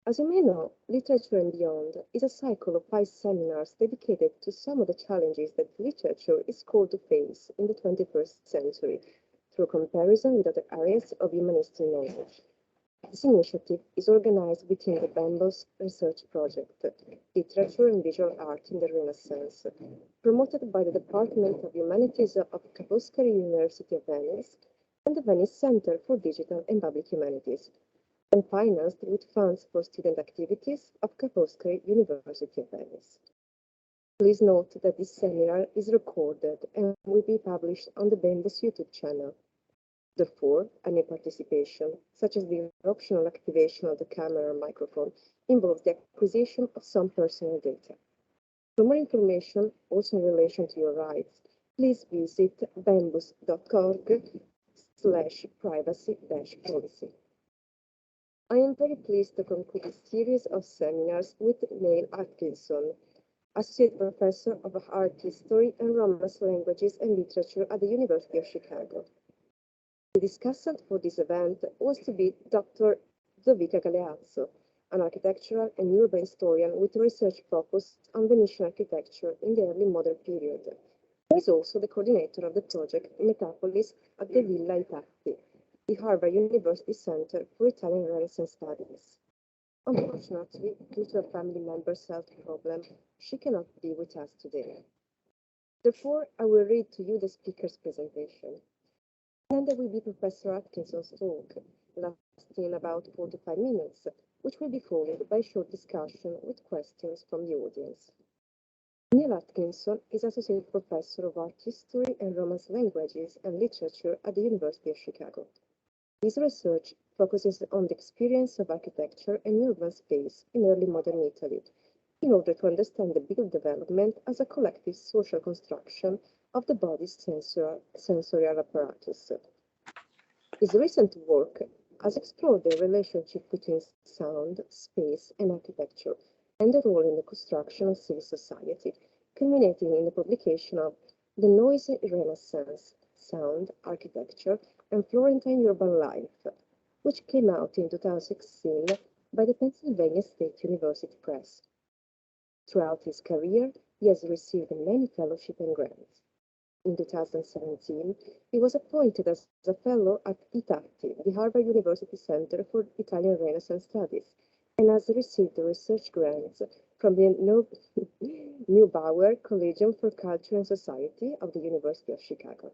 As you may know, Literature and Beyond is a cycle of 5 seminars dedicated to some of the challenges that literature is called to face in the 21st century through comparison with other areas of humanistic knowledge. This initiative is organized within the Bambos Research Project, Literature and Visual Art in the Renaissance, promoted by the Department of Humanities of Ca' Foscari University of Venice and the Venice Center for Digital and Public Humanities, and financed with funds for student activities of Ca' Foscari University of Venice. Please note that this seminar is recorded and will be published on the Bambos YouTube channel. Therefore, any participation, such as the optional activation of the camera or microphone, involves the acquisition of some personal data. For more information, also in relation to your rights, please visit bambus.org/privacy-policy. I am very pleased to conclude a series of seminars with Niall Atkinson, Associate Professor of Art History and Romance Languages and Literature at the University of Chicago. The discussant for this event was to be Dr. Zovica Galeazzo, an architectural and urban historian with research focused on Venetian architecture in the early modern period, who is also the coordinator of the project Metapolis at the Villa Itatti, the Harvard University Center for Italian Renaissance Studies. Unfortunately, due to a family member's health problem, she cannot be with us today. Therefore, I will read to you the speaker's presentation. Then there will be Professor Atkinson's talk, lasting about 45 minutes, which will be followed by a short discussion with questions from the audience. Niall Atkinson is Associate Professor of Art History and Romance Languages and Literature at the University of Chicago. His research focuses on the experience of architecture and urban space in early modern Italy, in order to understand the built development as a collective social construction of the body's sensorial apparatus. His recent work has explored the relationship between sound, space, and architecture, and the role in the construction of civil society, culminating in the publication of The Noisy Renaissance, Sound, Architecture, and Florentine Urban Life, which came out in 2016 by the Pennsylvania State University Press. Throughout his career, he has received many fellowships and grants. In 2017, he was appointed as a fellow at ITATI, the Harvard University Center for Italian Renaissance Studies, and has received research grants from the Neubauer Collegium for Culture and Society of the University of Chicago.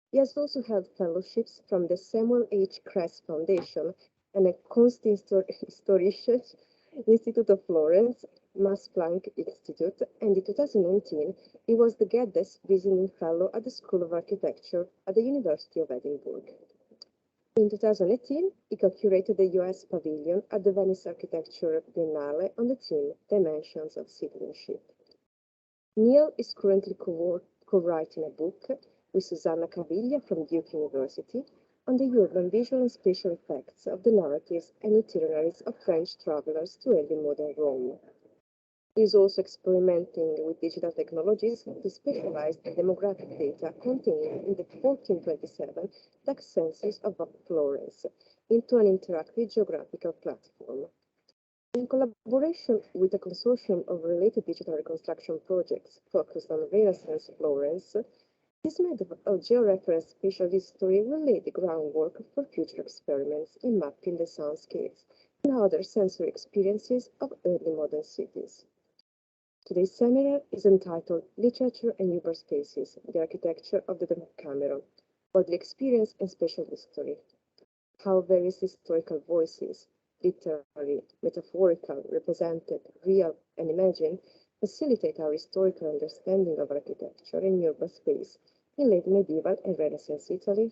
He has also held fellowships from the Samuel H. Kress Foundation and the Kunsthistorisches Institute of Florence, Max Planck Institute, and in 2019 he was the Geddes Visiting Fellow at the School of Architecture at the University of Edinburgh. In 2018, he co-curated the U.S. Pavilion at the Venice Architecture Biennale on the theme Dimensions of Citizenship. Niall is currently co-writing a book with Susanna Caviglia from Duke University on the urban visual and spatial effects of the narratives and itineraries of French travelers to early modern Rome. He is also experimenting with digital technologies to specialize the demographic data contained in the 1427 tax census of Florence into an interactive geographical platform. In collaboration with a consortium of related digital reconstruction projects focused on Renaissance Florence, this method of georeferenced spatial history will lay the groundwork for future experiments in mapping the soundscapes and other sensory experiences of early modern cities. Today's seminar is entitled Literature and Urban Spaces, the Architecture of the Decameron, Bodily Experience and Spatial History. How various historical voices, literary, metaphorical, represented, real, and imagined, facilitate our historical understanding of architecture and urban space in late medieval and Renaissance Italy.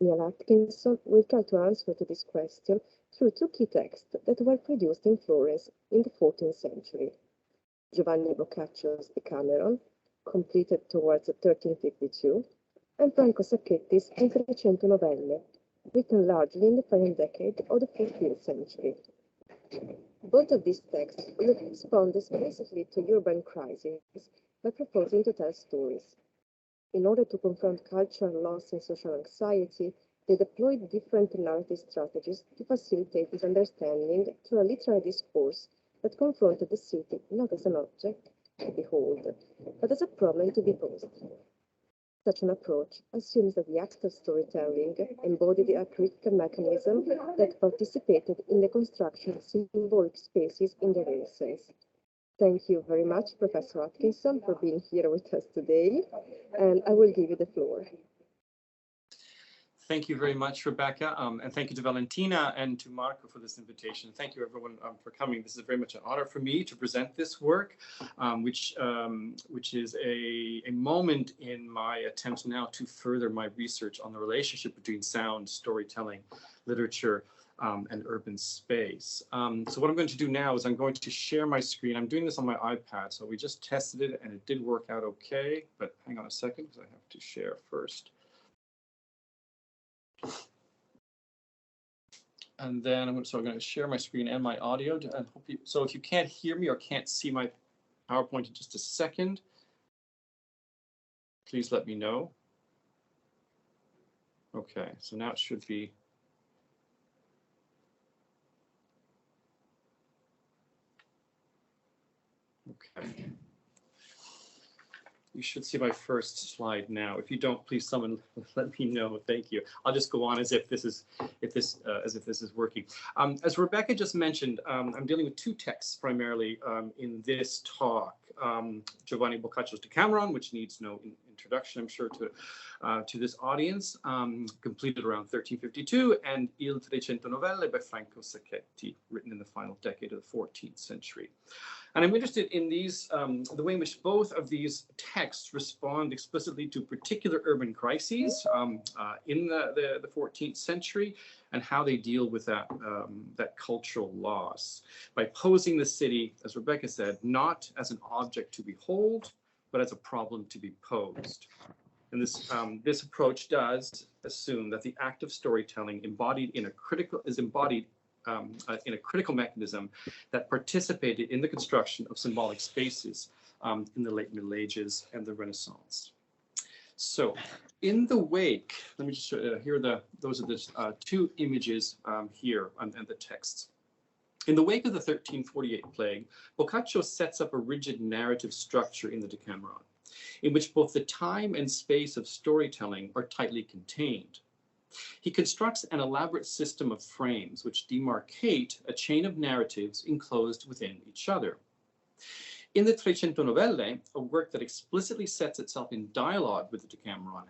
Niall Atkinson will try to answer to this question through two key texts that were produced in Florence in the 14th century. Giovanni Boccaccio's Decameron, completed towards 1352, and Franco Sacchetti's Intrecento Novelle, written largely in the final decade of the 14th century. Both of these texts will respond explicitly to urban crises by proposing to tell stories. In order to confront cultural loss and social anxiety, They deployed different narrative strategies to facilitate this understanding through a literary discourse that confronted the city not as an object to behold, but as a problem to be posed. Such an approach assumes that the act of storytelling embodied a critical mechanism that participated in the construction of symbolic spaces in the real sense. Thank you very much, Professor Atkinson, for being here with us today, and I will give you the floor. Thank you very much, Rebecca, and thank you to Valentina and to Marco for this invitation. Thank you, everyone, for coming. This is very much an honor for me to present this work, which is a moment in my attempt now to further my research on the relationship between sound, storytelling, literature, and urban space. So what I'm going to do now is I'm going to share my screen. I'm doing this on my iPad, so we just tested it, and it did work out okay. But hang on a second, because I have to share first. And then I'm going to share my screen and my audio. And hope you, so if you can't hear me or can't see my PowerPoint in just a second, please let me know. Okay, so now it should be. Okay. You should see my first slide now. If you don't, please someone let me know. Thank you. I'll just go on as if this is working. As Rebecca just mentioned, I'm dealing with two texts primarily in this talk. Giovanni Boccaccio's Decameron, which needs no introduction, I'm sure, to this audience, completed around 1352, and Il Trecento Novelle by Franco Sacchetti, written in the final decade of the 14th century. And I'm interested in these, the way in which both of these texts respond explicitly to particular urban crises in the 14th century, and how they deal with that, that cultural loss by posing the city, as Rebecca said, not as an object to behold, but as a problem to be posed. And this approach does assume that the act of storytelling is embodied in a critical mechanism that participated in the construction of symbolic spaces in the late Middle Ages and the Renaissance. So, in the wake, let me just show those are the two images here and the texts. In the wake of the 1348 plague, Boccaccio sets up a rigid narrative structure in the Decameron, in which both the time and space of storytelling are tightly contained. He constructs an elaborate system of frames which demarcate a chain of narratives enclosed within each other. In the Trecento Novelle, a work that explicitly sets itself in dialogue with the Decameron,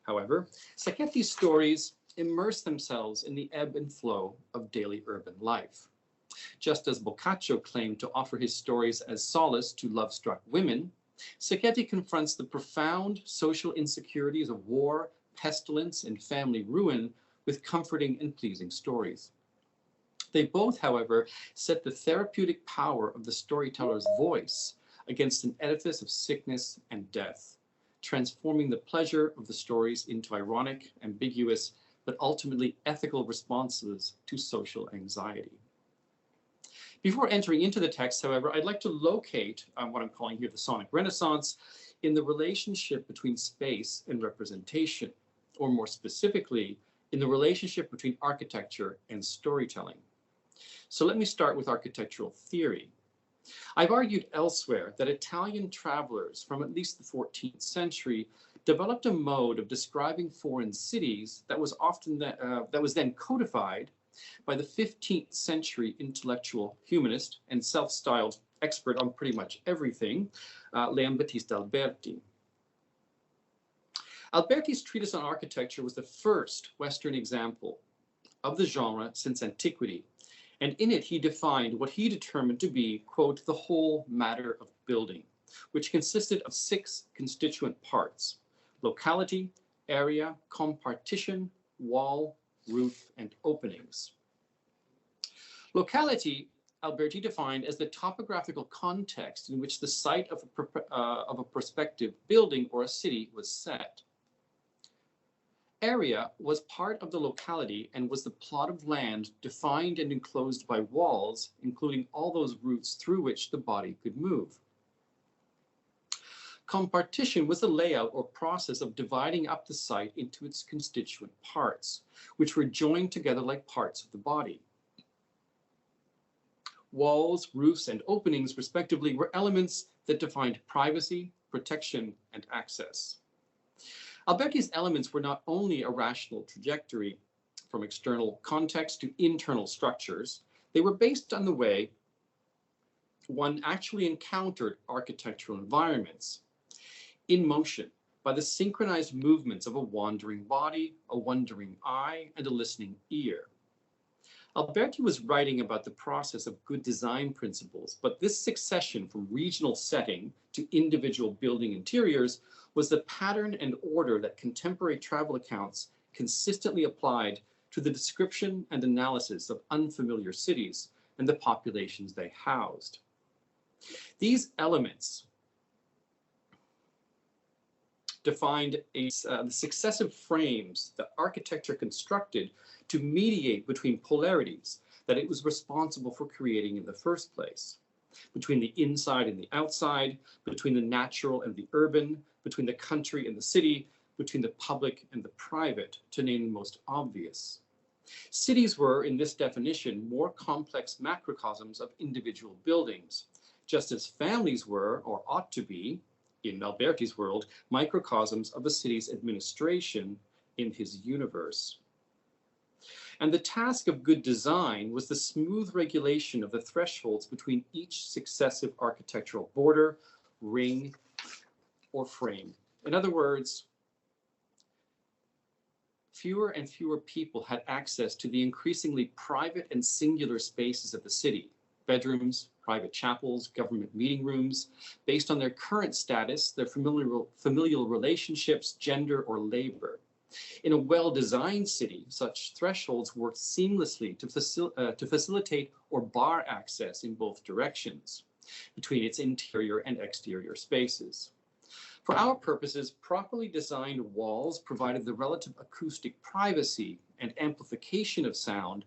however, Sacchetti's stories immerse themselves in the ebb and flow of daily urban life. Just as Boccaccio claimed to offer his stories as solace to love-struck women, Sacchetti confronts the profound social insecurities of war, pestilence, and family ruin with comforting and pleasing stories. They both, however, set the therapeutic power of the storyteller's voice against an edifice of sickness and death, transforming the pleasure of the stories into ironic, ambiguous, but ultimately ethical responses to social anxiety. Before entering into the text, however, I'd like to locate what I'm calling here the sonic renaissance in the relationship between space and representation, or more specifically, in the relationship between architecture and storytelling. So let me start with architectural theory. I've argued elsewhere that Italian travelers from at least the 14th century developed a mode of describing foreign cities that was then codified by the 15th century intellectual humanist and self-styled expert on pretty much everything, Leon Battista Alberti. Alberti's treatise on architecture was the first Western example of the genre since antiquity, and in it he defined what he determined to be, quote, the whole matter of building, which consisted of 6 constituent parts: locality, area, compartition, wall, roof, and openings. Locality, Alberti defined as the topographical context in which the site of a prospective building or a city was set. Area was part of the locality and was the plot of land defined and enclosed by walls, including all those routes through which the body could move. Compartition was the layout or process of dividing up the site into its constituent parts, which were joined together like parts of the body. Walls, roofs, and openings, respectively, were elements that defined privacy, protection, and access. Alberti's elements were not only a rational trajectory from external context to internal structures, they were based on the way one actually encountered architectural environments, in motion, by the synchronized movements of a wandering body, a wondering eye, and a listening ear. Alberti was writing about the process of good design principles, but this succession from regional setting to individual building interiors was the pattern and order that contemporary travel accounts consistently applied to the description and analysis of unfamiliar cities and the populations they housed. These elements defined the successive frames that architecture constructed to mediate between polarities that it was responsible for creating in the first place, between the inside and the outside, between the natural and the urban, between the country and the city, between the public and the private, to name the most obvious. Cities were, in this definition, more complex macrocosms of individual buildings, just as families were, or ought to be, in Alberti's world, microcosms of a city's administration in his universe. And the task of good design was the smooth regulation of the thresholds between each successive architectural border, ring, or frame. In other words, fewer and fewer people had access to the increasingly private and singular spaces of the city, bedrooms, private chapels, government meeting rooms, based on their current status, their familial relationships, gender, or labor. In a well-designed city, such thresholds worked seamlessly to facilitate or bar access in both directions between its interior and exterior spaces. For our purposes, properly designed walls provided the relative acoustic privacy and amplification of sound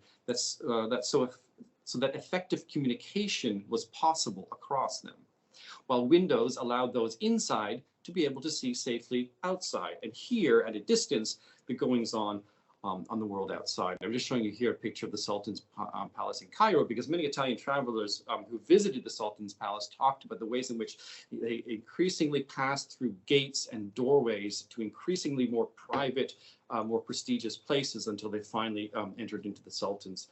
so that effective communication was possible across them, while windows allowed those inside to be able to see safely outside and hear at a distance the goings-on the world outside. I'm just showing you here a picture of the Sultan's Palace in Cairo, because many Italian travelers who visited the Sultan's Palace talked about the ways in which they increasingly passed through gates and doorways to increasingly more private, more prestigious places until they finally entered into the Sultan's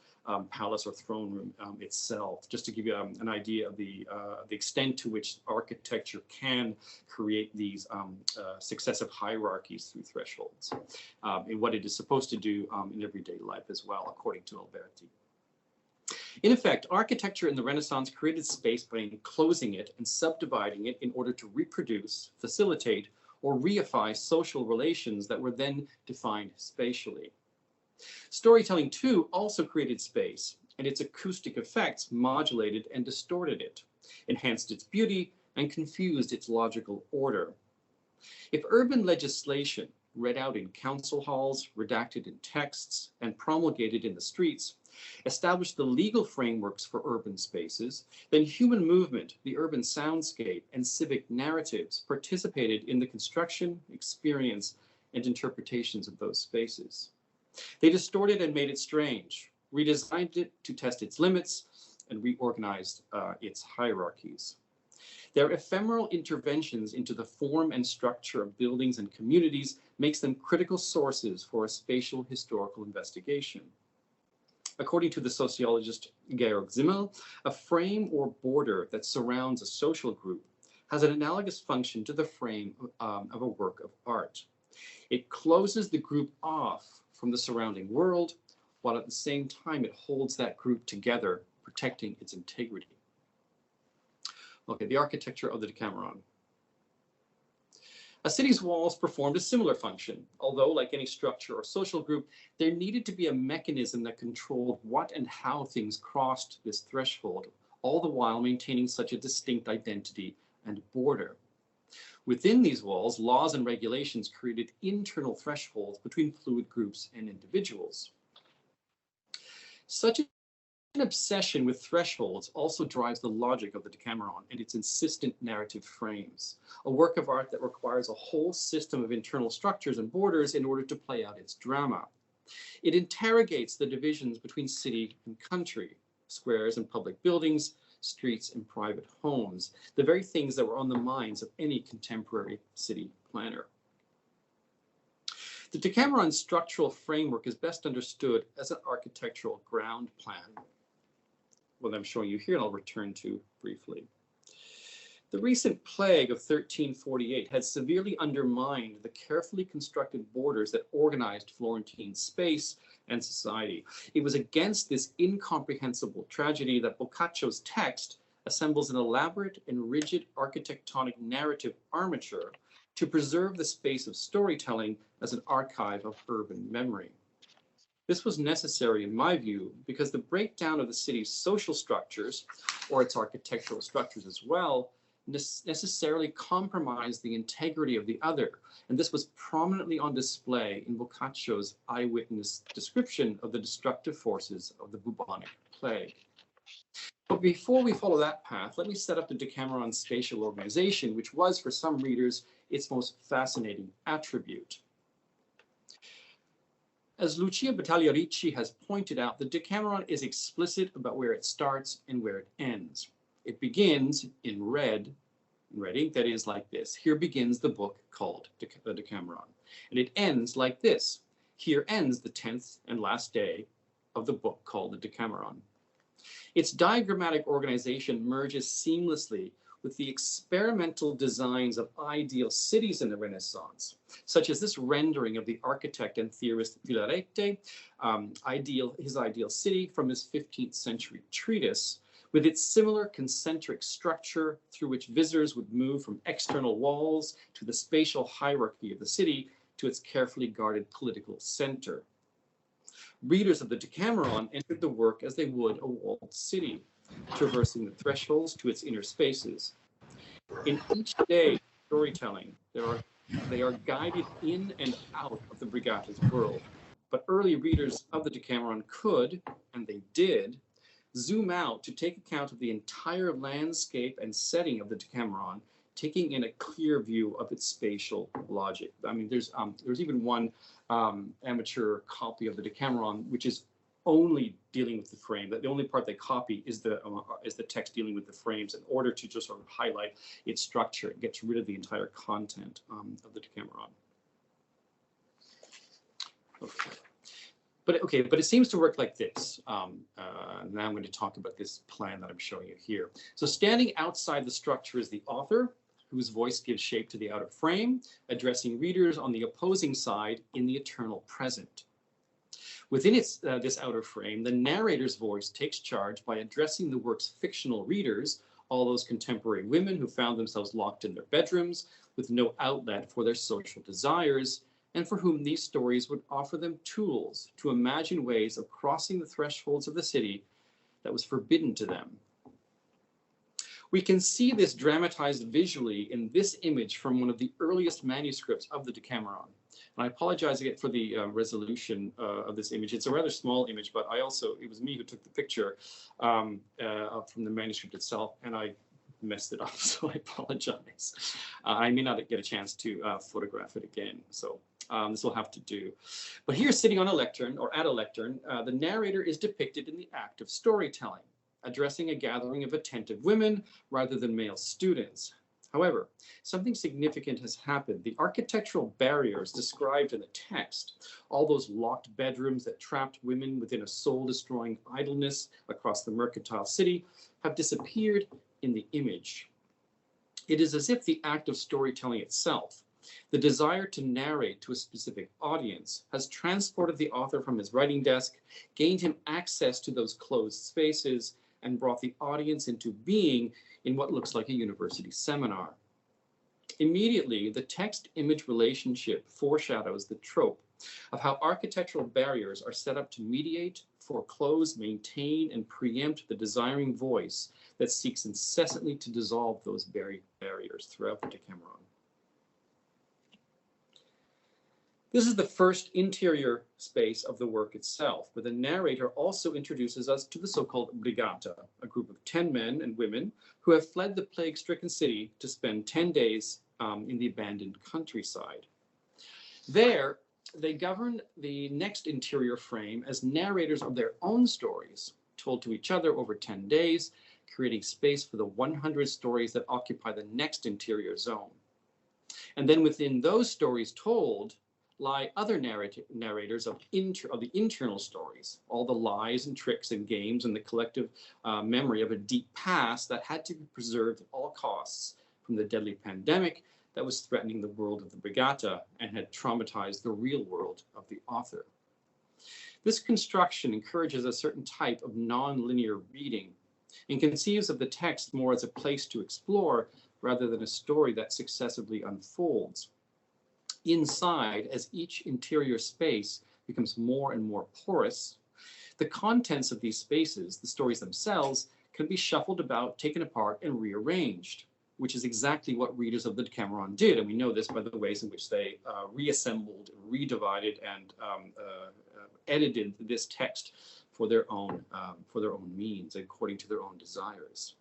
palace or throne room itself, just to give you an idea of the extent to which architecture can create these successive hierarchies through thresholds, in what it is supposed to do in everyday life as well, according to Alberti. In effect, architecture in the Renaissance created space by enclosing it and subdividing it in order to reproduce, facilitate, or reify social relations that were then defined spatially. Storytelling, too, also created space, and its acoustic effects modulated and distorted it, enhanced its beauty, and confused its logical order. If urban legislation, read out in council halls, redacted in texts, and promulgated in the streets, established the legal frameworks for urban spaces, then human movement, the urban soundscape, and civic narratives participated in the construction, experience, and interpretations of those spaces. They distorted and made it strange, redesigned it to test its limits, and reorganized its hierarchies. Their ephemeral interventions into the form and structure of buildings and communities makes them critical sources for a spatial historical investigation. According to the sociologist Georg Simmel, a frame or border that surrounds a social group has an analogous function to the frame of a work of art. It closes the group off from the surrounding world, while at the same time it holds that group together, protecting its integrity. Okay, the architecture of the Decameron. A city's walls performed a similar function, although, like any structure or social group, there needed to be a mechanism that controlled what and how things crossed this threshold, all the while maintaining such a distinct identity and border. Within these walls, laws and regulations created internal thresholds between fluid groups and individuals. Such obsession with thresholds also drives the logic of the Decameron and its insistent narrative frames, a work of art that requires a whole system of internal structures and borders in order to play out its drama. It interrogates the divisions between city and country, squares and public buildings, streets and private homes, the very things that were on the minds of any contemporary city planner. The Decameron's structural framework is best understood as an architectural ground plan, what I'm showing you here, and I'll return to briefly. The recent plague of 1348 had severely undermined the carefully constructed borders that organized Florentine space and society. It was against this incomprehensible tragedy that Boccaccio's text assembles an elaborate and rigid architectonic narrative armature to preserve the space of storytelling as an archive of urban memory. This was necessary, in my view, because the breakdown of the city's social structures, or its architectural structures as well, necessarily compromised the integrity of the other, and this was prominently on display in Boccaccio's eyewitness description of the destructive forces of the bubonic plague. But before we follow that path, let me set up the Decameron's spatial organization, which was, for some readers, its most fascinating attribute. As Lucia Battaglia Ricci has pointed out, the Decameron is explicit about where it starts and where it ends. It begins in red ink, that is like this. Here begins the book called the Decameron. And it ends like this. Here ends the 10th and last day of the book called the Decameron. Its diagrammatic organization merges seamlessly with the experimental designs of ideal cities in the Renaissance, such as this rendering of the architect and theorist Villaretti, his ideal city from his 15th century treatise, with its similar concentric structure through which visitors would move from external walls to the spatial hierarchy of the city to its carefully guarded political center. Readers of the Decameron entered the work as they would a walled city, traversing the thresholds to its inner spaces. In each day of storytelling, they are guided in and out of the Brigata's world. But early readers of the Decameron could, and they did, zoom out to take account of the entire landscape and setting of the Decameron, taking in a clear view of its spatial logic. I mean, there's even one amateur copy of the Decameron, which is only dealing with the frame. That the only part they copy is the text dealing with the frames in order to just sort of highlight its structure. It gets rid of the entire content of the Decameron. Okay. But it seems to work like this. Now I'm going to talk about this plan that I'm showing you here. So standing outside the structure is the author, whose voice gives shape to the outer frame, addressing readers on the opposing side in the eternal present. Within this outer frame, the narrator's voice takes charge by addressing the work's fictional readers, all those contemporary women who found themselves locked in their bedrooms with no outlet for their social desires, and for whom these stories would offer them tools to imagine ways of crossing the thresholds of the city that was forbidden to them. We can see this dramatized visually in this image from one of the earliest manuscripts of the Decameron. And I apologize again for the resolution of this image. It's a rather small image, but it was me who took the picture from the manuscript itself, and I messed it up, so I apologize. I may not get a chance to photograph it again, so this will have to do. But here, sitting on a lectern, or at a lectern, the narrator is depicted in the act of storytelling, addressing a gathering of attentive women rather than male students. However, something significant has happened. The architectural barriers described in the text, all those locked bedrooms that trapped women within a soul-destroying idleness across the mercantile city, have disappeared in the image. It is as if the act of storytelling itself, the desire to narrate to a specific audience, has transported the author from his writing desk, gained him access to those closed spaces, and brought the audience into being in what looks like a university seminar. Immediately, the text-image relationship foreshadows the trope of how architectural barriers are set up to mediate, foreclose, maintain, and preempt the desiring voice that seeks incessantly to dissolve those barriers throughout the Decameron. This is the first interior space of the work itself, where the narrator also introduces us to the so-called brigata, a group of 10 men and women who have fled the plague-stricken city to spend 10 days in the abandoned countryside. There, they govern the next interior frame as narrators of their own stories, told to each other over 10 days, creating space for the 100 stories that occupy the next interior zone. And then within those stories told lie other narrators of the internal stories, all the lies and tricks and games and the collective memory of a deep past that had to be preserved at all costs from the deadly pandemic that was threatening the world of the brigata and had traumatized the real world of the author. This construction encourages a certain type of non-linear reading and conceives of the text more as a place to explore rather than a story that successively unfolds. Inside, as each interior space becomes more and more porous, the contents of these spaces, the stories themselves, can be shuffled about, taken apart, and rearranged, which is exactly what readers of the Decameron did. And we know this by the ways in which they reassembled, redivided, and edited this text for their own means, according to their own desires.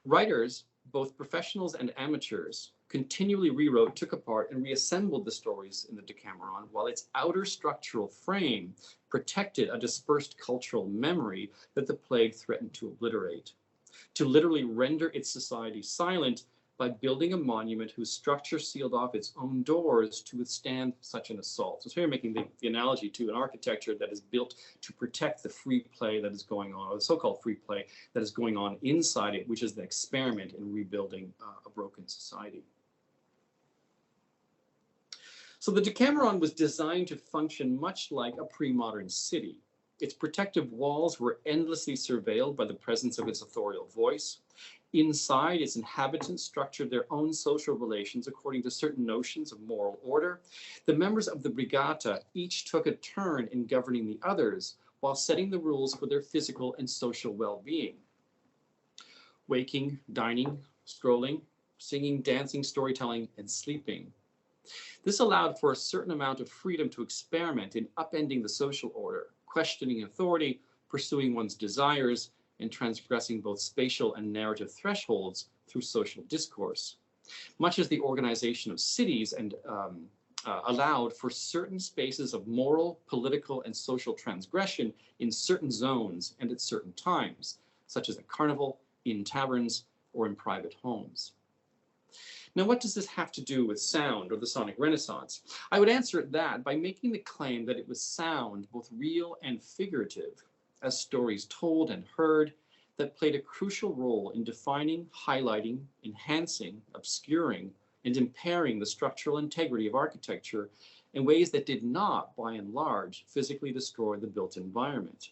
Writers, both professionals and amateurs, continually rewrote, took apart, and reassembled the stories in the Decameron, while its outer structural frame protected a dispersed cultural memory that the plague threatened to obliterate, to literally render its society silent by building a monument whose structure sealed off its own doors to withstand such an assault. So here I'm making the analogy to an architecture that is built to protect the free play that is going on, or the so-called free play that is going on inside it, which is the experiment in rebuilding a broken society. So the Decameron was designed to function much like a pre-modern city. Its protective walls were endlessly surveilled by the presence of its authorial voice. Inside, its inhabitants structured their own social relations according to certain notions of moral order. The members of the brigata each took a turn in governing the others while setting the rules for their physical and social well-being. Waking, dining, strolling, singing, dancing, storytelling, and sleeping. This allowed for a certain amount of freedom to experiment in upending the social order, questioning authority, pursuing one's desires, and transgressing both spatial and narrative thresholds through social discourse. Much as the organization of cities and allowed for certain spaces of moral, political, and social transgression in certain zones and at certain times, such as a carnival, in taverns, or in private homes. Now, what does this have to do with sound or the sonic renaissance? I would answer that by making the claim that it was sound, both real and figurative, as stories told and heard, that played a crucial role in defining, highlighting, enhancing, obscuring, and impairing the structural integrity of architecture in ways that did not, by and large, physically destroy the built environment.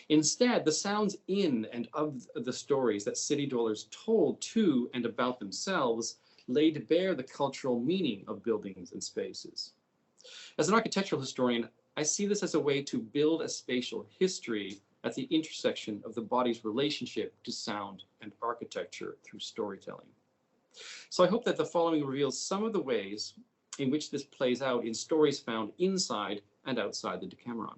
Instead, the sounds in and of the stories that city dwellers told to and about themselves laid bare the cultural meaning of buildings and spaces. As an architectural historian, I see this as a way to build a spatial history at the intersection of the body's relationship to sound and architecture through storytelling. So I hope that the following reveals some of the ways in which this plays out in stories found inside and outside the Decameron.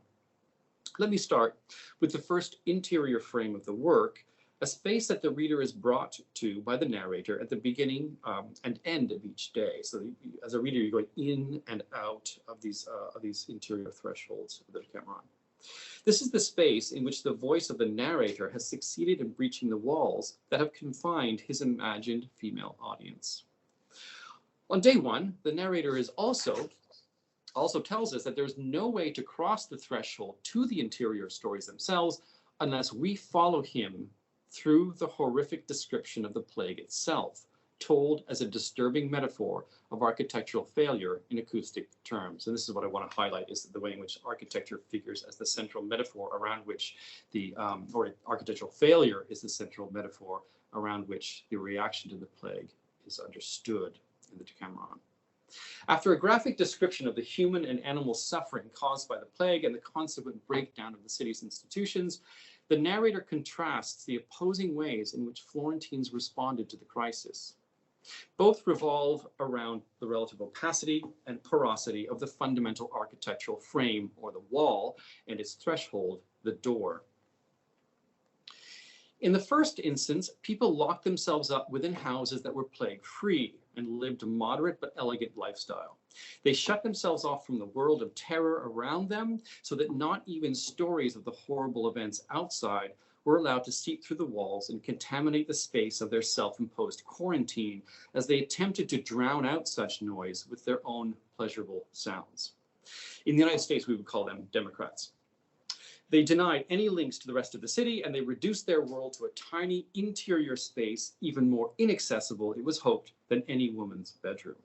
Let me start with the first interior frame of the work, a space that the reader is brought to by the narrator at the beginning and end of each day. So as a reader, you're going in and out of these interior thresholds of the Decameron. This is the space in which the voice of the narrator has succeeded in breaching the walls that have confined his imagined female audience. On day one, the narrator is also tells us that there's no way to cross the threshold to the interior stories themselves unless we follow him through the horrific description of the plague itself, told as a disturbing metaphor of architectural failure in acoustic terms. And this is what I want to highlight, is the way in which architecture figures as the central metaphor around which or architectural failure is the central metaphor around which the reaction to the plague is understood in the Decameron. After a graphic description of the human and animal suffering caused by the plague and the consequent breakdown of the city's institutions, the narrator contrasts the opposing ways in which Florentines responded to the crisis. Both revolve around the relative opacity and porosity of the fundamental architectural frame, or the wall, and its threshold, the door. In the first instance, people locked themselves up within houses that were plague-free and lived a moderate but elegant lifestyle. They shut themselves off from the world of terror around them so that not even stories of the horrible events outside were allowed to seep through the walls and contaminate the space of their self-imposed quarantine as they attempted to drown out such noise with their own pleasurable sounds. In the United States, we would call them Democrats. They denied any links to the rest of the city, and they reduced their world to a tiny interior space, even more inaccessible, it was hoped, than any woman's bedroom.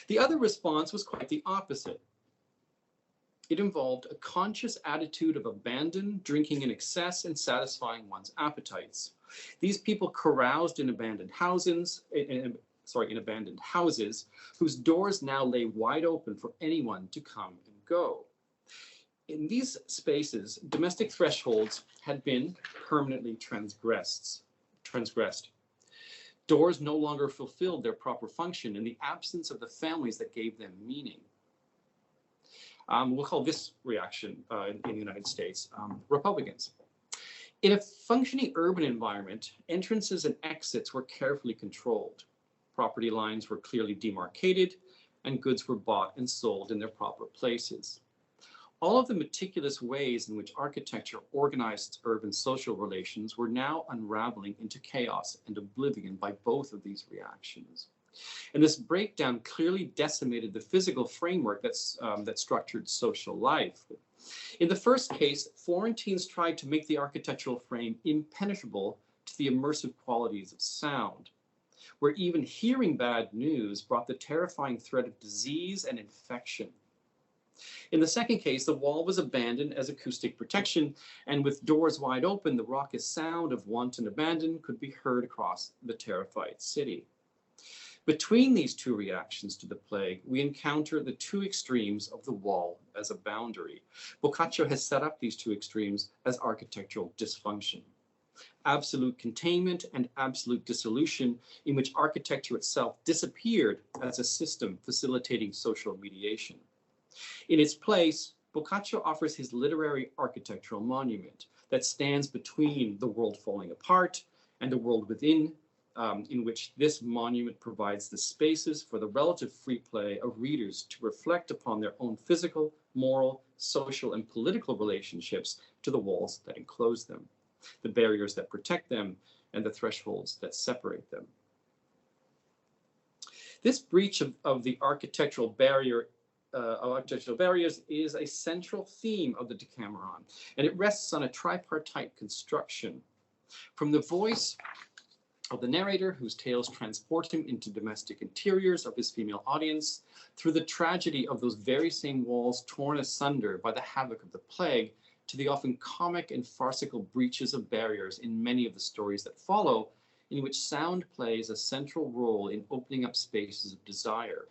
The other response was quite the opposite. It involved a conscious attitude of abandon, drinking in excess, and satisfying one's appetites. These people caroused in abandoned houses, whose doors now lay wide open for anyone to come and go. In these spaces, domestic thresholds had been permanently transgressed. Doors no longer fulfilled their proper function in the absence of the families that gave them meaning. We'll call this reaction in the United States Republicans. In a functioning urban environment, entrances and exits were carefully controlled. Property lines were clearly demarcated, and goods were bought and sold in their proper places. All of the meticulous ways in which architecture organized urban social relations were now unraveling into chaos and oblivion by both of these reactions. And this breakdown clearly decimated the physical framework that structured social life. In the first case, Florentines tried to make the architectural frame impenetrable to the immersive qualities of sound, where even hearing bad news brought the terrifying threat of disease and infection. In the second case, the wall was abandoned as acoustic protection, and with doors wide open, the raucous sound of want and abandon could be heard across the terrified city. Between these two reactions to the plague, we encounter the two extremes of the wall as a boundary. Boccaccio has set up these two extremes as architectural dysfunction. Absolute containment and absolute dissolution, in which architecture itself disappeared as a system facilitating social mediation. In its place, Boccaccio offers his literary architectural monument that stands between the world falling apart and the world within, in which this monument provides the spaces for the relative free play of readers to reflect upon their own physical, moral, social, and political relationships to the walls that enclose them, the barriers that protect them, and the thresholds that separate them. This breach of the architectural barriers is a central theme of the Decameron, and it rests on a tripartite construction. From the voice of the narrator, whose tales transport him into domestic interiors of his female audience, through the tragedy of those very same walls torn asunder by the havoc of the plague, to the often comic and farcical breaches of barriers in many of the stories that follow, in which sound plays a central role in opening up spaces of desire.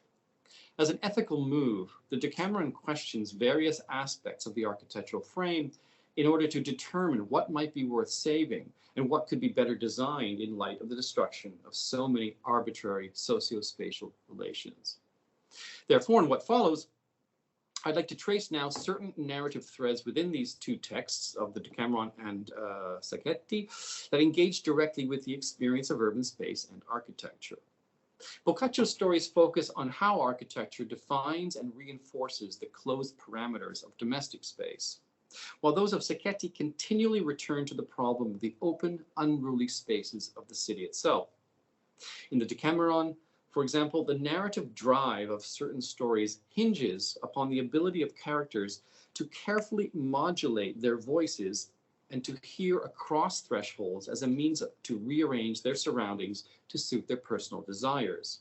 As an ethical move, the Decameron questions various aspects of the architectural frame in order to determine what might be worth saving and what could be better designed in light of the destruction of so many arbitrary socio-spatial relations. Therefore, in what follows, I'd like to trace now certain narrative threads within these two texts of the Decameron and Sacchetti that engage directly with the experience of urban space and architecture. Boccaccio's stories focus on how architecture defines and reinforces the closed parameters of domestic space, while those of Sacchetti continually return to the problem of the open, unruly spaces of the city itself. In the Decameron, for example, the narrative drive of certain stories hinges upon the ability of characters to carefully modulate their voices and to hear across thresholds as a means to rearrange their surroundings to suit their personal desires.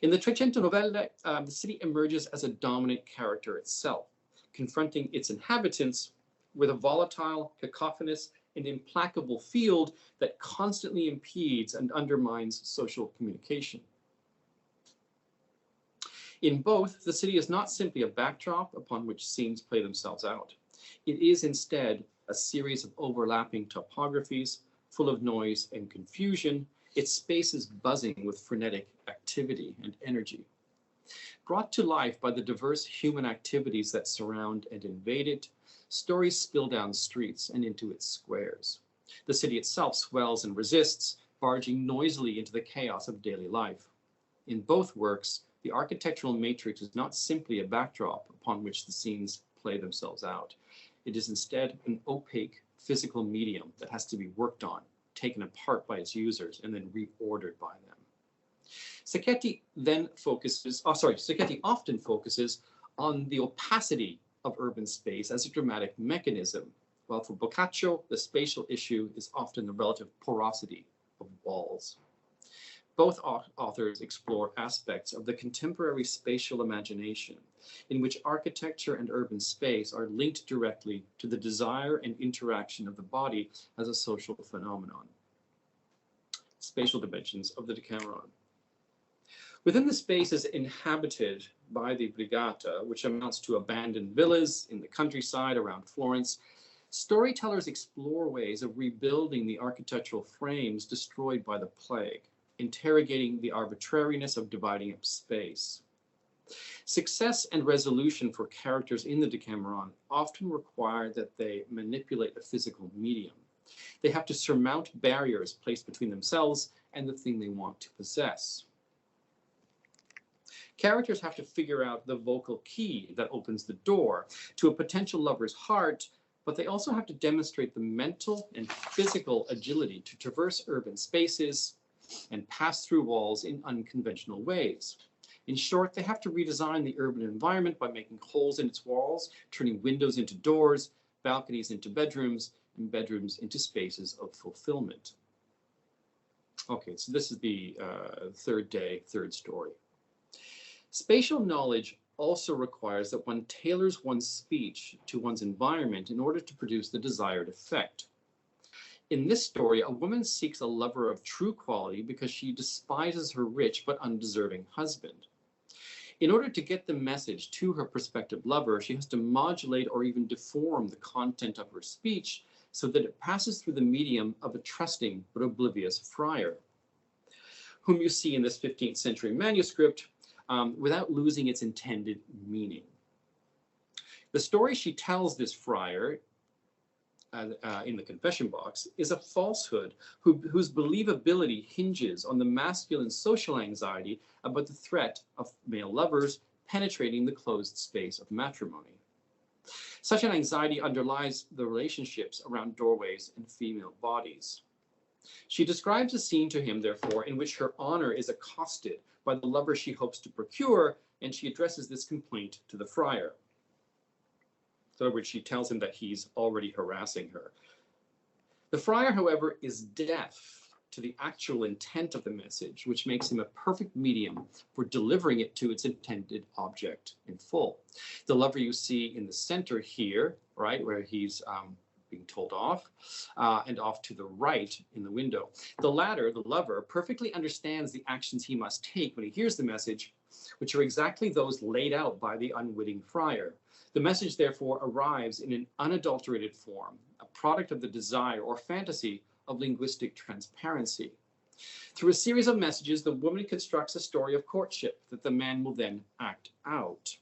In the Trecento Novelle, the city emerges as a dominant character itself, confronting its inhabitants with a volatile, cacophonous, and implacable field that constantly impedes and undermines social communication. In both, the city is not simply a backdrop upon which scenes play themselves out. It is instead a series of overlapping topographies, full of noise and confusion, its spaces buzzing with frenetic activity and energy. Brought to life by the diverse human activities that surround and invade it, stories spill down streets and into its squares. The city itself swells and resists, barging noisily into the chaos of daily life. In both works, the architectural matrix is not simply a backdrop upon which the scenes play themselves out. It is instead an opaque physical medium that has to be worked on, taken apart by its users, and then reordered by them. Sacchetti often focuses on the opacity of urban space as a dramatic mechanism, while for Boccaccio, the spatial issue is often the relative porosity of walls. Both authors explore aspects of the contemporary spatial imagination, in which architecture and urban space are linked directly to the desire and interaction of the body as a social phenomenon. Spatial dimensions of the Decameron. Within the spaces inhabited by the Brigata, which amounts to abandoned villas in the countryside around Florence, storytellers explore ways of rebuilding the architectural frames destroyed by the plague, interrogating the arbitrariness of dividing up space. Success and resolution for characters in the Decameron often require that they manipulate a physical medium. They have to surmount barriers placed between themselves and the thing they want to possess. Characters have to figure out the vocal key that opens the door to a potential lover's heart, but they also have to demonstrate the mental and physical agility to traverse urban spaces and pass through walls in unconventional ways. In short, they have to redesign the urban environment by making holes in its walls, turning windows into doors, balconies into bedrooms, and bedrooms into spaces of fulfillment. Okay, so this is the third day, third story. Spatial knowledge also requires that one tailors one's speech to one's environment in order to produce the desired effect. In this story, a woman seeks a lover of true quality because she despises her rich but undeserving husband. In order to get the message to her prospective lover, she has to modulate or even deform the content of her speech so that it passes through the medium of a trusting but oblivious friar, whom you see in this 15th century manuscript, without losing its intended meaning. The story she tells this friar in the confession box is a falsehood whose believability hinges on the masculine social anxiety about the threat of male lovers penetrating the closed space of matrimony. Such an anxiety underlies the relationships around doorways and female bodies. She describes a scene to him, therefore, in which her honor is accosted by the lover she hopes to procure, and she addresses this complaint to the friar. In other words, she tells him that he's already harassing her. The friar, however, is deaf to the actual intent of the message, which makes him a perfect medium for delivering it to its intended object in full. The lover you see in the center here, right, where he's being told off, and off to the right in the window. The latter, the lover, perfectly understands the actions he must take when he hears the message, which are exactly those laid out by the unwitting friar. The message, therefore, arrives in an unadulterated form, a product of the desire or fantasy of linguistic transparency. Through a series of messages, the woman constructs a story of courtship that the man will then act out.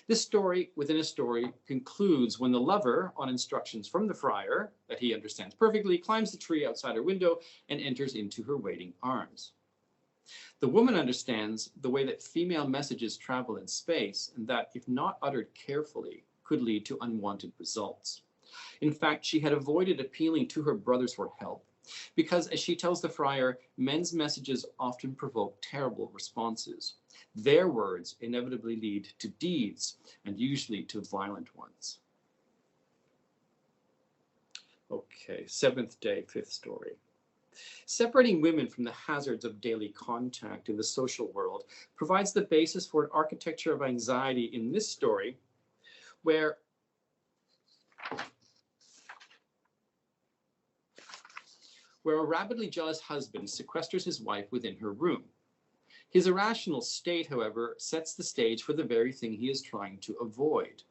This story within a story concludes when the lover, on instructions from the friar that he understands perfectly, climbs the tree outside her window and enters into her waiting arms. The woman understands the way that female messages travel in space, and that, if not uttered carefully, could lead to unwanted results. In fact, she had avoided appealing to her brothers for help, because, as she tells the friar, men's messages often provoke terrible responses. Their words inevitably lead to deeds, and usually to violent ones. Okay, seventh day, fifth story. Separating women from the hazards of daily contact in the social world provides the basis for an architecture of anxiety in this story, where a rabidly jealous husband sequesters his wife within her room. His irrational state, however, sets the stage for the very thing he is trying to avoid.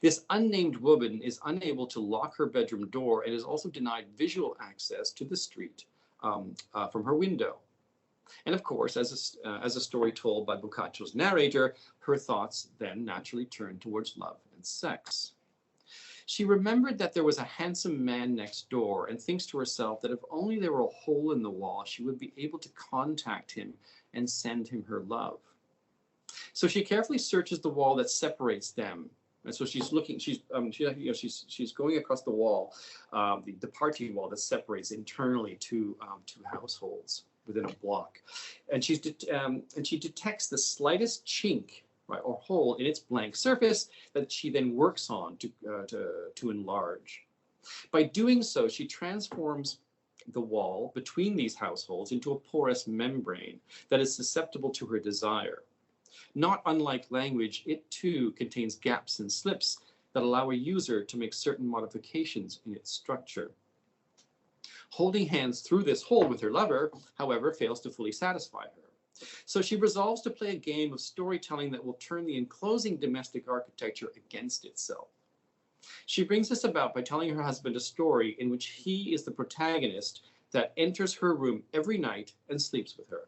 This unnamed woman is unable to lock her bedroom door and is also denied visual access to the street from her window. And of course, as a story told by Boccaccio's narrator, her thoughts then naturally turned towards love and sex. She remembered that there was a handsome man next door and thinks to herself that if only there were a hole in the wall, she would be able to contact him and send him her love. So she carefully searches the wall that separates them. And so she's looking, she's going across the wall, the party wall that separates internally two households within a block. And she detects the slightest chink, right, or hole in its blank surface that she then works on to enlarge. By doing so, she transforms the wall between these households into a porous membrane that is susceptible to her desire. Not unlike language, it too contains gaps and slips that allow a user to make certain modifications in its structure. Holding hands through this hole with her lover, however, fails to fully satisfy her. So she resolves to play a game of storytelling that will turn the enclosing domestic architecture against itself. She brings this about by telling her husband a story in which he is the protagonist that enters her room every night and sleeps with her.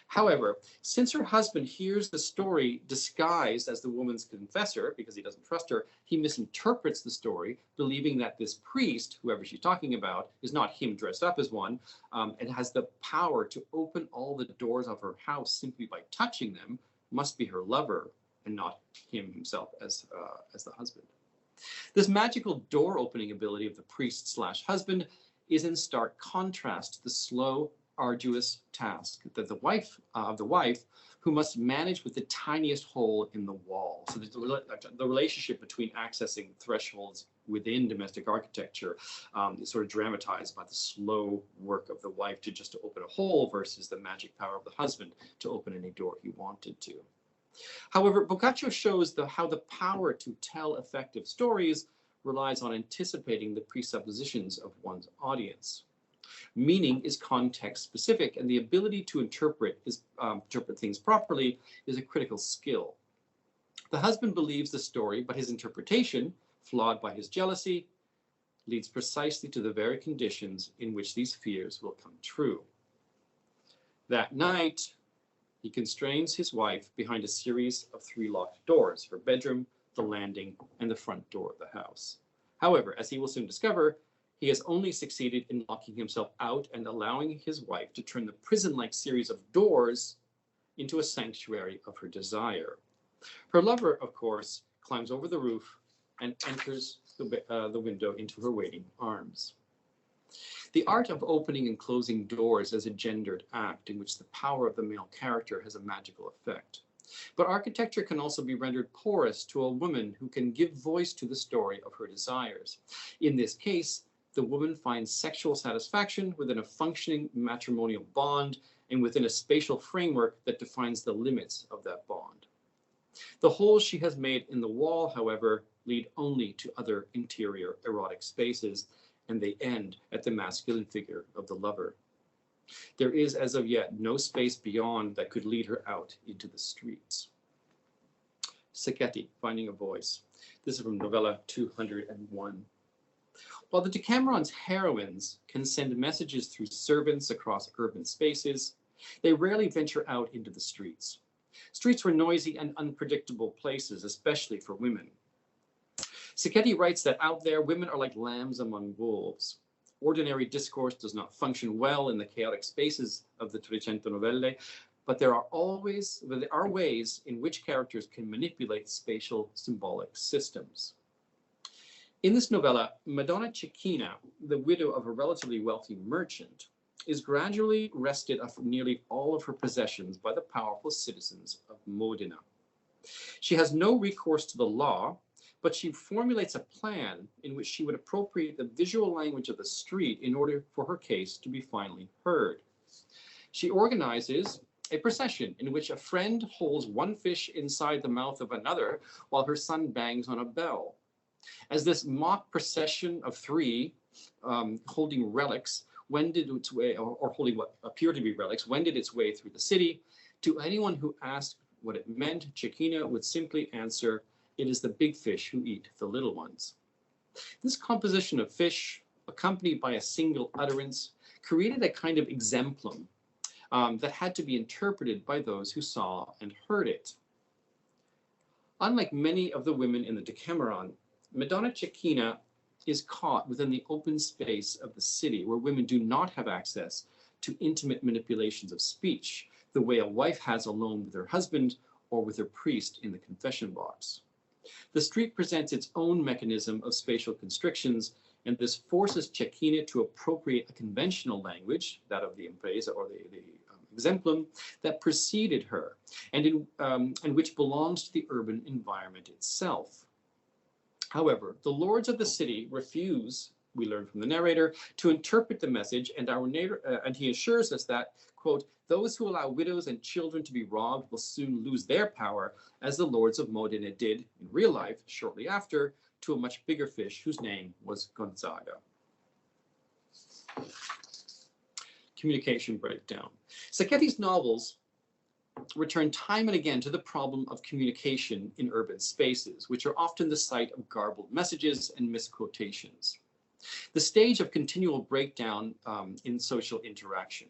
However, since her husband hears the story disguised as the woman's confessor, because he doesn't trust her, he misinterprets the story, believing that this priest, whoever she's talking about, is not him dressed up as one, and has the power to open all the doors of her house simply by touching them, must be her lover and not him himself as the husband. This magical door opening ability of the priest/husband is in stark contrast to the slow, arduous task that the wife who must manage with the tiniest hole in the wall. So the relationship between accessing thresholds within domestic architecture is sort of dramatized by the slow work of the wife to just to open a hole versus the magic power of the husband to open any door he wanted to. However, Boccaccio shows how the power to tell effective stories relies on anticipating the presuppositions of one's audience. Meaning is context specific, and the ability to interpret things properly is a critical skill. The husband believes the story, but his interpretation, flawed by his jealousy, leads precisely to the very conditions in which these fears will come true. That night, he constrains his wife behind a series of 3 locked doors: her bedroom, the landing, and the front door of the house. However, as he will soon discover, he has only succeeded in locking himself out and allowing his wife to turn the prison-like series of doors into a sanctuary of her desire. Her lover, of course, climbs over the roof and enters the window into her waiting arms. The art of opening and closing doors is a gendered act in which the power of the male character has a magical effect. But architecture can also be rendered porous to a woman who can give voice to the story of her desires. In this case, the woman finds sexual satisfaction within a functioning matrimonial bond and within a spatial framework that defines the limits of that bond. The holes she has made in the wall, however, lead only to other interior erotic spaces, and they end at the masculine figure of the lover. There is, as of yet, no space beyond that could lead her out into the streets. Sacchetti, Finding a Voice. This is from novella 201. While the Decameron's heroines can send messages through servants across urban spaces, they rarely venture out into the streets. Streets were noisy and unpredictable places, especially for women. Sacchetti writes that out there, women are like lambs among wolves. Ordinary discourse does not function well in the chaotic spaces of the Trecento Novelle, but there are ways in which characters can manipulate spatial symbolic systems. In this novella, Madonna Cecchina, the widow of a relatively wealthy merchant, is gradually wrested of nearly all of her possessions by the powerful citizens of Modena. She has no recourse to the law, but she formulates a plan in which she would appropriate the visual language of the street in order for her case to be finally heard. She organizes a procession in which a friend holds one fish inside the mouth of another while her son bangs on a bell. As this mock procession of 3 holding relics wended its way, or holding what appear to be relics, wended its way through the city, to anyone who asked what it meant, Cecchina would simply answer, "It is the big fish who eat the little ones." This composition of fish, accompanied by a single utterance, created a kind of exemplum, that had to be interpreted by those who saw and heard it. Unlike many of the women in the Decameron, Madonna Cecchina is caught within the open space of the city where women do not have access to intimate manipulations of speech, the way a wife has alone with her husband or with her priest in the confession box. The street presents its own mechanism of spatial constrictions, and this forces Cecchina to appropriate a conventional language, that of the impresa or the exemplum, that preceded her, and which belongs to the urban environment itself. However, the lords of the city refuse, we learn from the narrator, to interpret the message, and and he assures us that, quote, those who allow widows and children to be robbed will soon lose their power, as the lords of Modena did in real life shortly after, to a much bigger fish whose name was Gonzaga. Communication breakdown. Sacchetti's novels return time and again to the problem of communication in urban spaces, which are often the site of garbled messages and misquotations. The stage of continual breakdown in social interaction.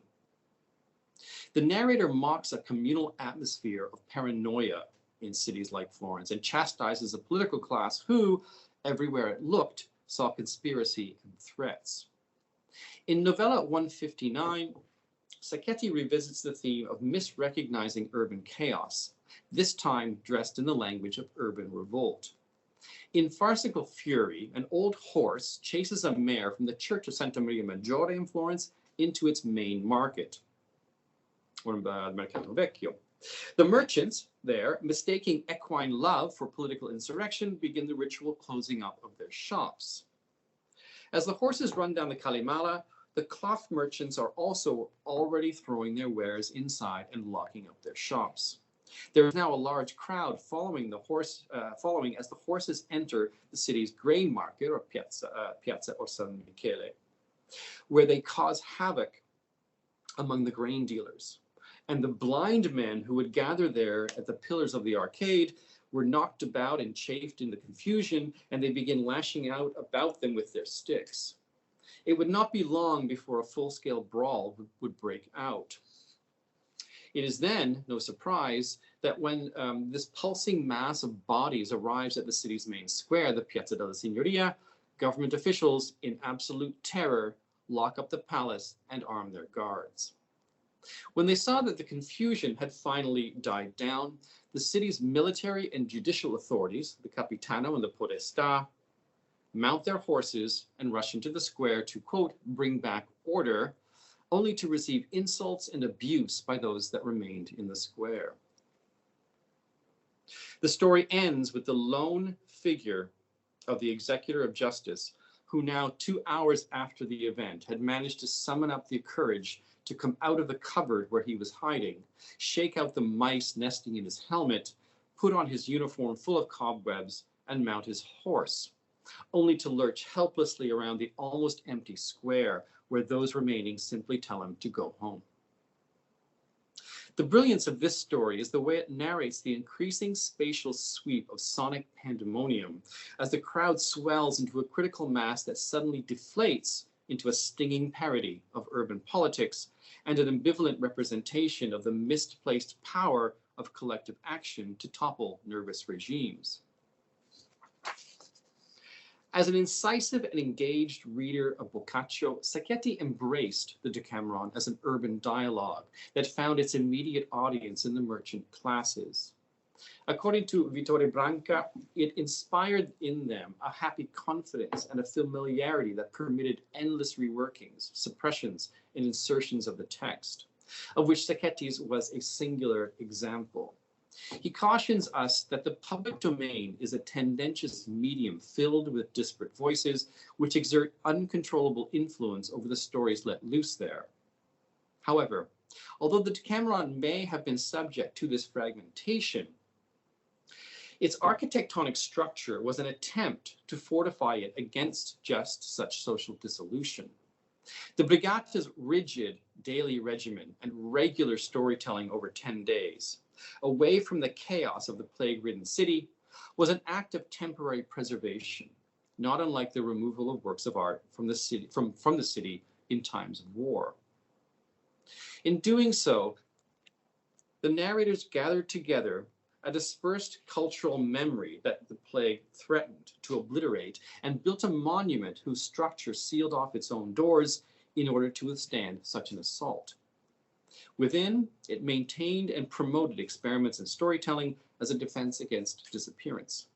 The narrator mocks a communal atmosphere of paranoia in cities like Florence and chastises a political class who, everywhere it looked, saw conspiracy and threats. In novella 159, Sacchetti revisits the theme of misrecognizing urban chaos, this time dressed in the language of urban revolt. In Farcical Fury, an old horse chases a mare from the Church of Santa Maria Maggiore in Florence into its main market, or Mercato Vecchio. The merchants there, mistaking equine love for political insurrection, begin the ritual closing up of their shops. As the horses run down the Calimala, the cloth merchants are also already throwing their wares inside and locking up their shops. There is now a large crowd following as the horses enter the city's grain market, or Piazza or San Michele, where they cause havoc among the grain dealers. And the blind men who would gather there at the pillars of the arcade were knocked about and chafed in the confusion, and they begin lashing out about them with their sticks. It would not be long before a full-scale brawl would break out. It is then, no surprise, that when this pulsing mass of bodies arrives at the city's main square, the Piazza della Signoria, government officials, in absolute terror, lock up the palace and arm their guards. When they saw that the confusion had finally died down, the city's military and judicial authorities, the Capitano and the Podestà, mount their horses and rush into the square to, quote, bring back order, only to receive insults and abuse by those that remained in the square. The story ends with the lone figure of the executor of justice, who now 2 hours after the event had managed to summon up the courage to come out of the cupboard where he was hiding, shake out the mice nesting in his helmet, put on his uniform full of cobwebs, and mount his horse, only to lurch helplessly around the almost empty square where those remaining simply tell him to go home. The brilliance of this story is the way it narrates the increasing spatial sweep of sonic pandemonium as the crowd swells into a critical mass that suddenly deflates into a stinging parody of urban politics and an ambivalent representation of the misplaced power of collective action to topple nervous regimes. As an incisive and engaged reader of Boccaccio, Sacchetti embraced the Decameron as an urban dialogue that found its immediate audience in the merchant classes. According to Vittore Branca, it inspired in them a happy confidence and a familiarity that permitted endless reworkings, suppressions, and insertions of the text, of which Sacchetti's was a singular example. He cautions us that the public domain is a tendentious medium filled with disparate voices which exert uncontrollable influence over the stories let loose there. However, although the Decameron may have been subject to this fragmentation, its architectonic structure was an attempt to fortify it against just such social dissolution. The Brigate's rigid daily regimen and regular storytelling over 10 days, away from the chaos of the plague-ridden city, was an act of temporary preservation, not unlike the removal of works of art from the city in times of war. In doing so, the narrators gathered together a dispersed cultural memory that the plague threatened to obliterate and built a monument whose structure sealed off its own doors in order to withstand such an assault. Within, it maintained and promoted experiments in storytelling as a defense against disappearance.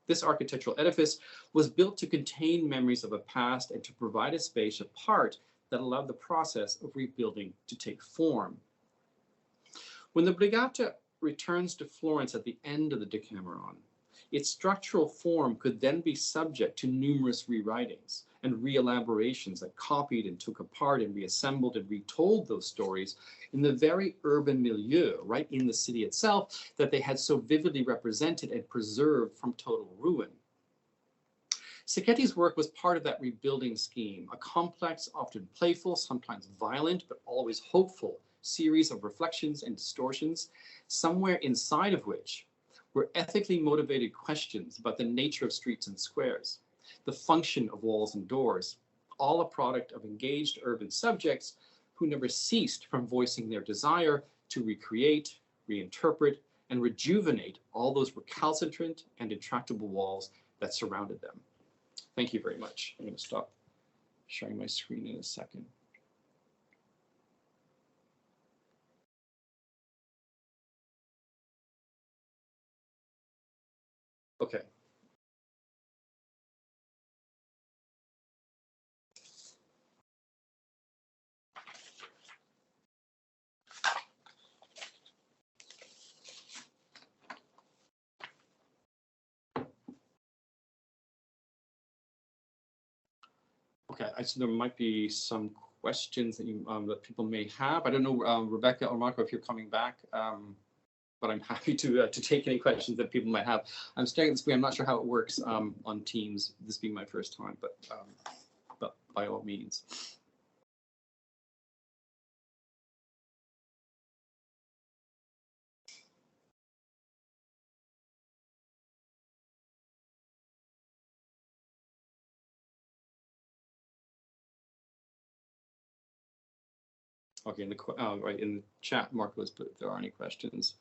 This architectural edifice was built to contain memories of a past and to provide a space apart that allowed the process of rebuilding to take form. When the Brigata returns to Florence at the end of the Decameron, its structural form could then be subject to numerous rewritings and re-elaborations that copied and took apart and reassembled and retold those stories in the very urban milieu, right in the city itself, that they had so vividly represented and preserved from total ruin. Sacchetti's work was part of that rebuilding scheme, a complex, often playful, sometimes violent, but always hopeful series of reflections and distortions, somewhere inside of which were ethically motivated questions about the nature of streets and squares, the function of walls and doors, all a product of engaged urban subjects who never ceased from voicing their desire to recreate, reinterpret, and rejuvenate all those recalcitrant and intractable walls that surrounded them. Thank you very much. I'm going to stop sharing my screen in a second. Okay. Okay, so there might be some questions that that people may have. I don't know, Rebecca or Marco, if you're coming back, but I'm happy to take any questions that people might have. I'm staring at the screen. I'm not sure how it works on Teams, this being my first time, but by all means. Okay, in the chat, Marco has put if there are any questions.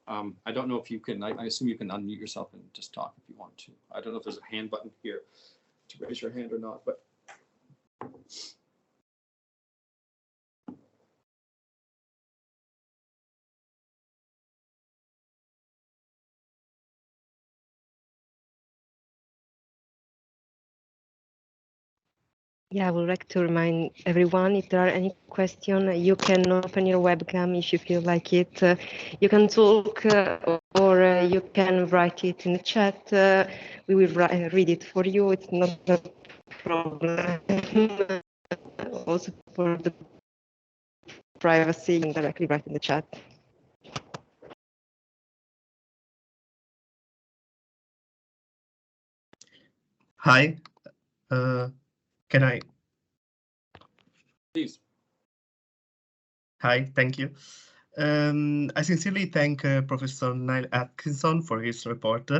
I don't know if you can, I assume you can unmute yourself and just talk if you want to. I don't know if there's a hand button here to raise your hand or not, but. Yeah, I would like to remind everyone, if there are any questions, you can open your webcam if you feel like it. You can talk or you can write it in the chat. We will read it for you. It's not a problem. Also for the privacy, you can directly write in the chat. Hi, can I? Please. Hi, thank you. I sincerely thank Professor Niall Atkinson for his report,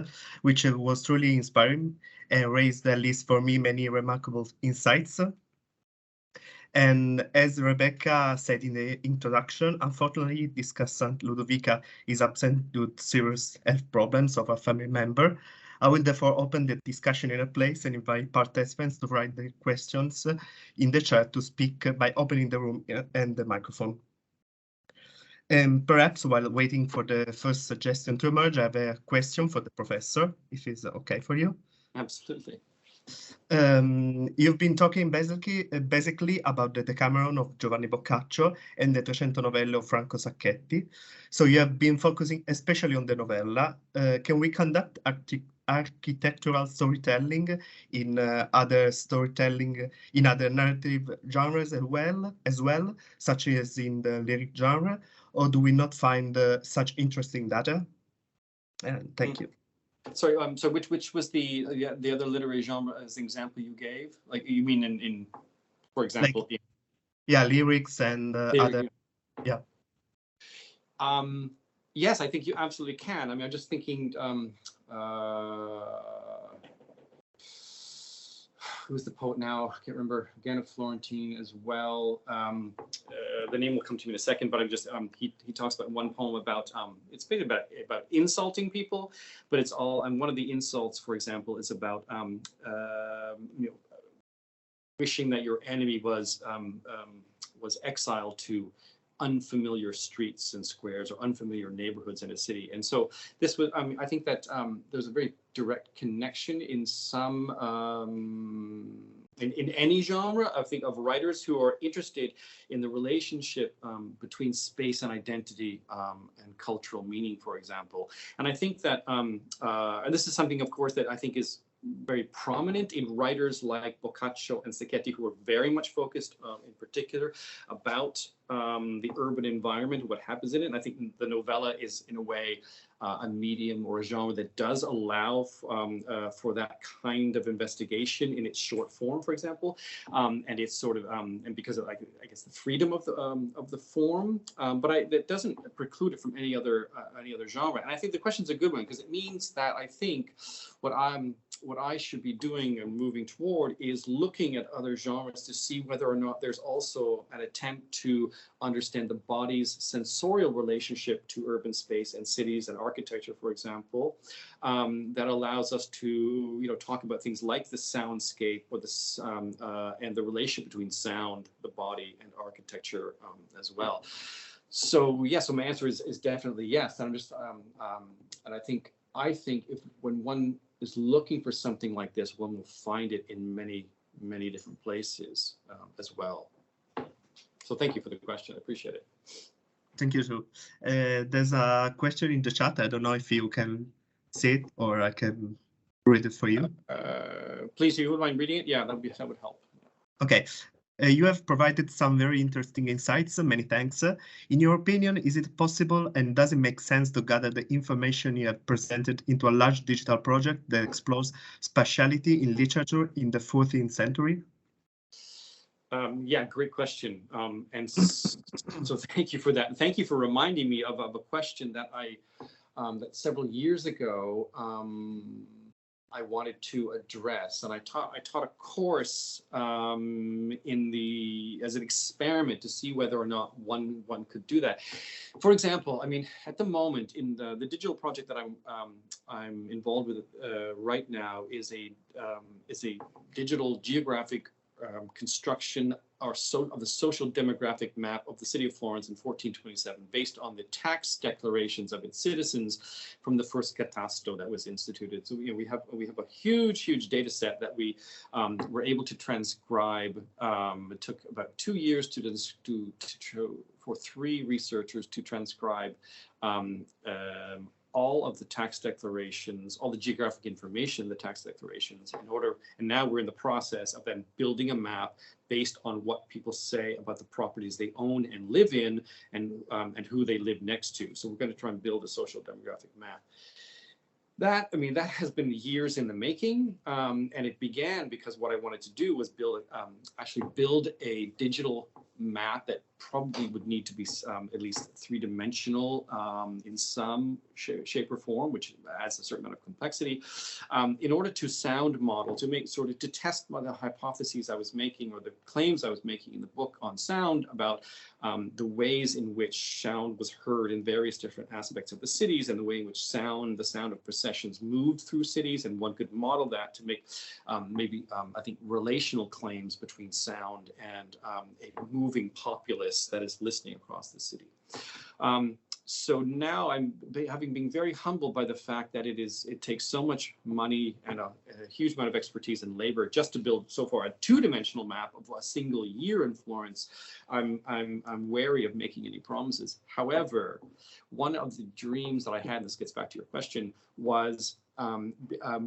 which was truly inspiring and raised, at least for me, many remarkable insights. And as Rebecca said in the introduction, unfortunately, discussant Ludovica is absent due to serious health problems of a family member. I will therefore open the discussion in a place and invite participants to write their questions in the chat to speak by opening the room and the microphone. And perhaps while waiting for the first suggestion to emerge, I have a question for the professor, if it's okay for you. Absolutely. You've been talking basically about the Decameron of Giovanni Boccaccio and the Trecento Novelle of Franco Sacchetti. So you have been focusing especially on the novella. Can we conduct architectural storytelling in other narrative genres as well, such as in the lyric genre, or do we not find such interesting data? Thank you. Sorry, so which was the other literary genre as an example you gave? Like you mean in for example, like, yeah, lyrics and other, yeah. Yes, I think you absolutely can. I mean, I'm just thinking. who's the poet now? I can't remember. Again, of Florentine as well. The name will come to me in a second, but I'm just he talks about one poem about it's basically about insulting people, but it's all, and one of the insults, for example, is about wishing that your enemy was exiled to unfamiliar streets and squares or unfamiliar neighborhoods in a city. And so this was, I think that there's a very direct connection in some, in any genre, I think, of writers who are interested in the relationship between space and identity and cultural meaning, for example. And I think that, and this is something, of course, that I think is very prominent in writers like Boccaccio and Sacchetti, who are very much focused in particular about the urban environment, what happens in it. And I think the novella is, in a way, a medium or a genre that does allow for that kind of investigation in its short form, for example, and it's sort of and because of, I guess, the freedom of the form, but that doesn't preclude it from any other genre. And I think the question's a good one, because it means that I think what I should be doing and moving toward is looking at other genres to see whether or not there's also an attempt to understand the body's sensorial relationship to urban space and cities and architecture, for example, that allows us to, talk about things like the soundscape or and the relationship between sound, the body, and architecture as well. So yeah, so my answer is definitely yes. And I'm just and I think when one is looking for something like this, one will find it in many different places as well. So thank you for the question. I appreciate it. Thank you, Sue. There's a question in the chat. I don't know if you can see it or I can read it for you. Please, do you mind reading it? Yeah, that would help. Okay. You have provided some very interesting insights. Many thanks. In your opinion, is it possible and does it make sense to gather the information you have presented into a large digital project that explores spatiality in literature in the 14th century? Yeah, great question. And so thank you for that. And thank you for reminding me of a question that that several years ago I wanted to address. And I taught a course as an experiment to see whether or not one could do that. For example, I mean, at the moment in the digital project that I'm involved with right now is a digital geographic construction of the social demographic map of the city of Florence in 1427, based on the tax declarations of its citizens from the first catasto that was instituted. So we have a huge data set that we were able to transcribe. It took about 2 years for 3 researchers to transcribe all of the tax declarations, all the geographic information in the tax declarations and now we're in the process of then building a map based on what people say about the properties they own and live in and who they live next to. So we're going to try and build a social demographic map. That has been years in the making, and it began because what I wanted to do was actually build a digital map that probably would need to be at least 3-dimensional in some shape or form, which adds a certain amount of complexity, in order to sound model, to test the hypotheses I was making or the claims I was making in the book on sound about the ways in which sound was heard in various different aspects of the cities, and the way in which the sound of processions moved through cities, and one could model that to make I think relational claims between sound and a moving populace that is listening across the city. So now I'm having been very humbled by the fact that it takes so much money and a huge amount of expertise and labor just to build so far a 2-dimensional map of a single year in Florence. I'm wary of making any promises. However, one of the dreams that I had, and this gets back to your question, was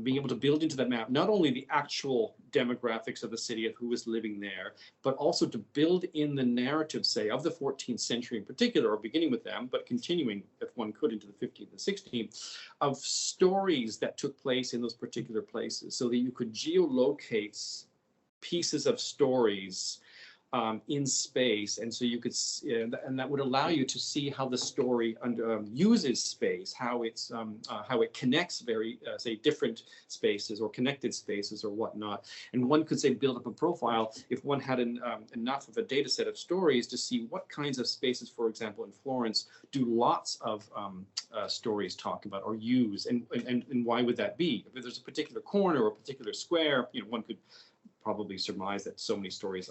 being able to build into that map not only the actual demographics of the city of who was living there, but also to build in the narrative, say, of the 14th century in particular, or beginning with them, but continuing, if one could, into the 15th and 16th, of stories that took place in those particular places, so that you could geolocate pieces of stories in space, and so you could, and that would allow you to see how the story uses space, how it connects say different spaces or connected spaces or whatnot. And one could say build up a profile if one had enough of a data set of stories to see what kinds of spaces, for example, in Florence, do lots of stories talk about or use, and why would that be? If there's a particular corner or a particular square, one could probably surmise that so many stories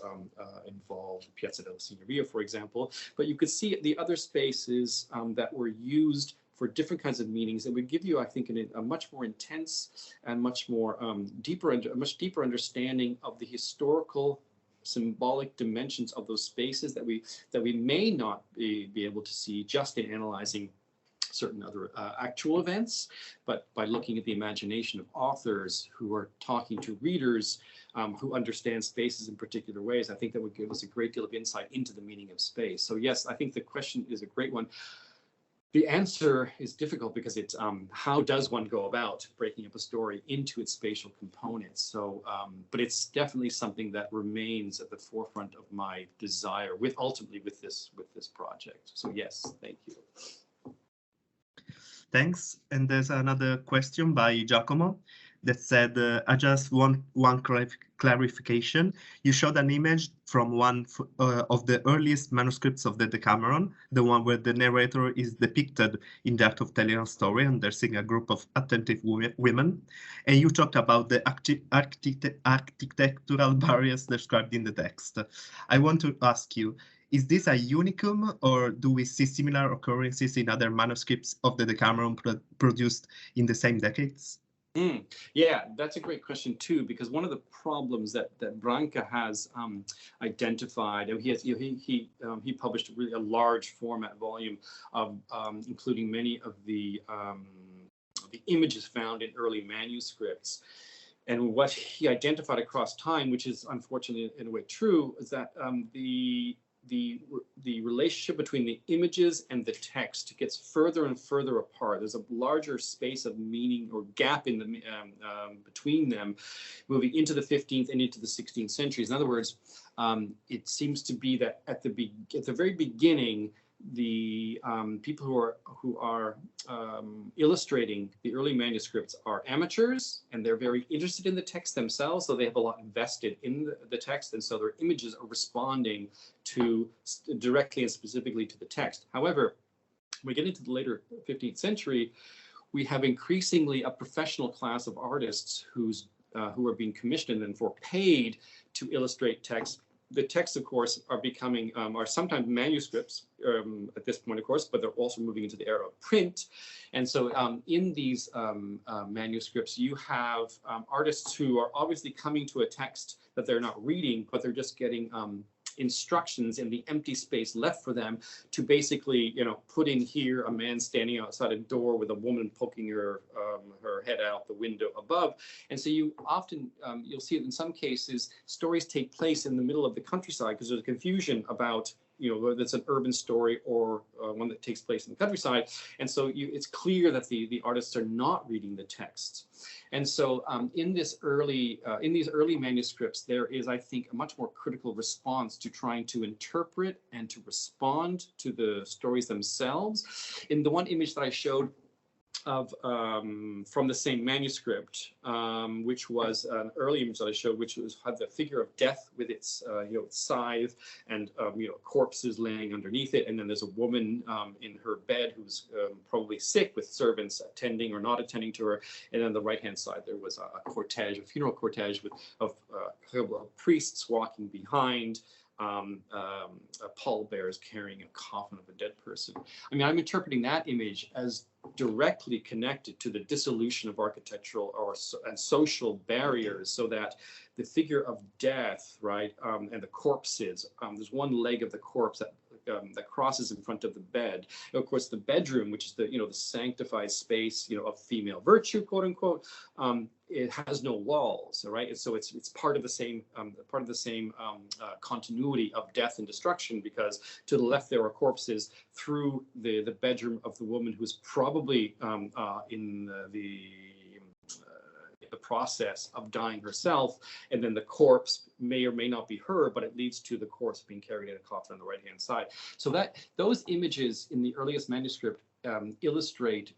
involve Piazza della Signoria, for example. But you could see the other spaces that were used for different kinds of meanings that would give you, I think, a much more intense and much more much deeper understanding of the historical symbolic dimensions of those spaces that we may not be able to see just in analyzing certain other actual events, but by looking at the imagination of authors who are talking to readers who understand spaces in particular ways. I think that would give us a great deal of insight into the meaning of space. So yes, I think the question is a great one. The answer is difficult because it's how does one go about breaking up a story into its spatial components? So, but it's definitely something that remains at the forefront of my desire ultimately with this project. So yes, thank you. Thanks. And there's another question by Giacomo that said, I just want one clarification. You showed an image from one of the earliest manuscripts of the Decameron, the one where the narrator is depicted in the act of telling a story and there's a group of attentive women. And you talked about the architectural barriers described in the text. I want to ask you, is this a unicum, or do we see similar occurrences in other manuscripts of the Decameron produced in the same decades? Yeah, that's a great question too, because one of the problems that Branca has identified, and he published really a large format volume of including many of the images found in early manuscripts. And what he identified across time, which is unfortunately in a way true, is that the relationship between the images and the text gets further and further apart. There's a larger space of meaning or gap in the between them, moving into the 15th and into the 16th centuries. In other words, it seems to be that at the very beginning, the people who are illustrating the early manuscripts are amateurs, and they're very interested in the text themselves, so they have a lot invested in the text, and so their images are responding to directly and specifically to the text. However, when we get into the later 15th century, we have increasingly a professional class of artists who are being commissioned and for paid to illustrate text. The texts, of course, are sometimes manuscripts at this point, of course, but they're also moving into the era of print. And so in these manuscripts, you have artists who are obviously coming to a text that they're not reading, but they're just getting instructions in the empty space left for them to basically, put in here a man standing outside a door with a woman poking her head out the window above. And so you often, you'll see it in some cases, stories take place in the middle of the countryside because there's confusion about whether it's an urban story or one that takes place in the countryside. And so it's clear that the artists are not reading the text. And so in these early manuscripts, there is, I think, a much more critical response to trying to interpret and to respond to the stories themselves. In the one image that I showed from the same manuscript, which was an early image that I showed, which had the figure of death with its scythe and corpses laying underneath it, and then there's a woman in her bed who's probably sick, with servants attending or not attending to her, and on the right hand side there was a funeral cortege of priests walking behind. Pallbearers carrying a coffin of a dead person. I mean, I'm interpreting that image as directly connected to the dissolution of architectural and social barriers, so that the figure of death, right, and the corpses, there's one leg of the corpse that crosses in front of the bed. And of course, the bedroom, which is the sanctified space, of female virtue, quote unquote, it has no walls, right? And so it's part of the same continuity of death and destruction, because to the left there are corpses through the bedroom of the woman who's probably in the the process of dying herself, and then the corpse may or may not be her, but it leads to the corpse being carried in a coffin on the right-hand side. So that those images in the earliest manuscript illustrate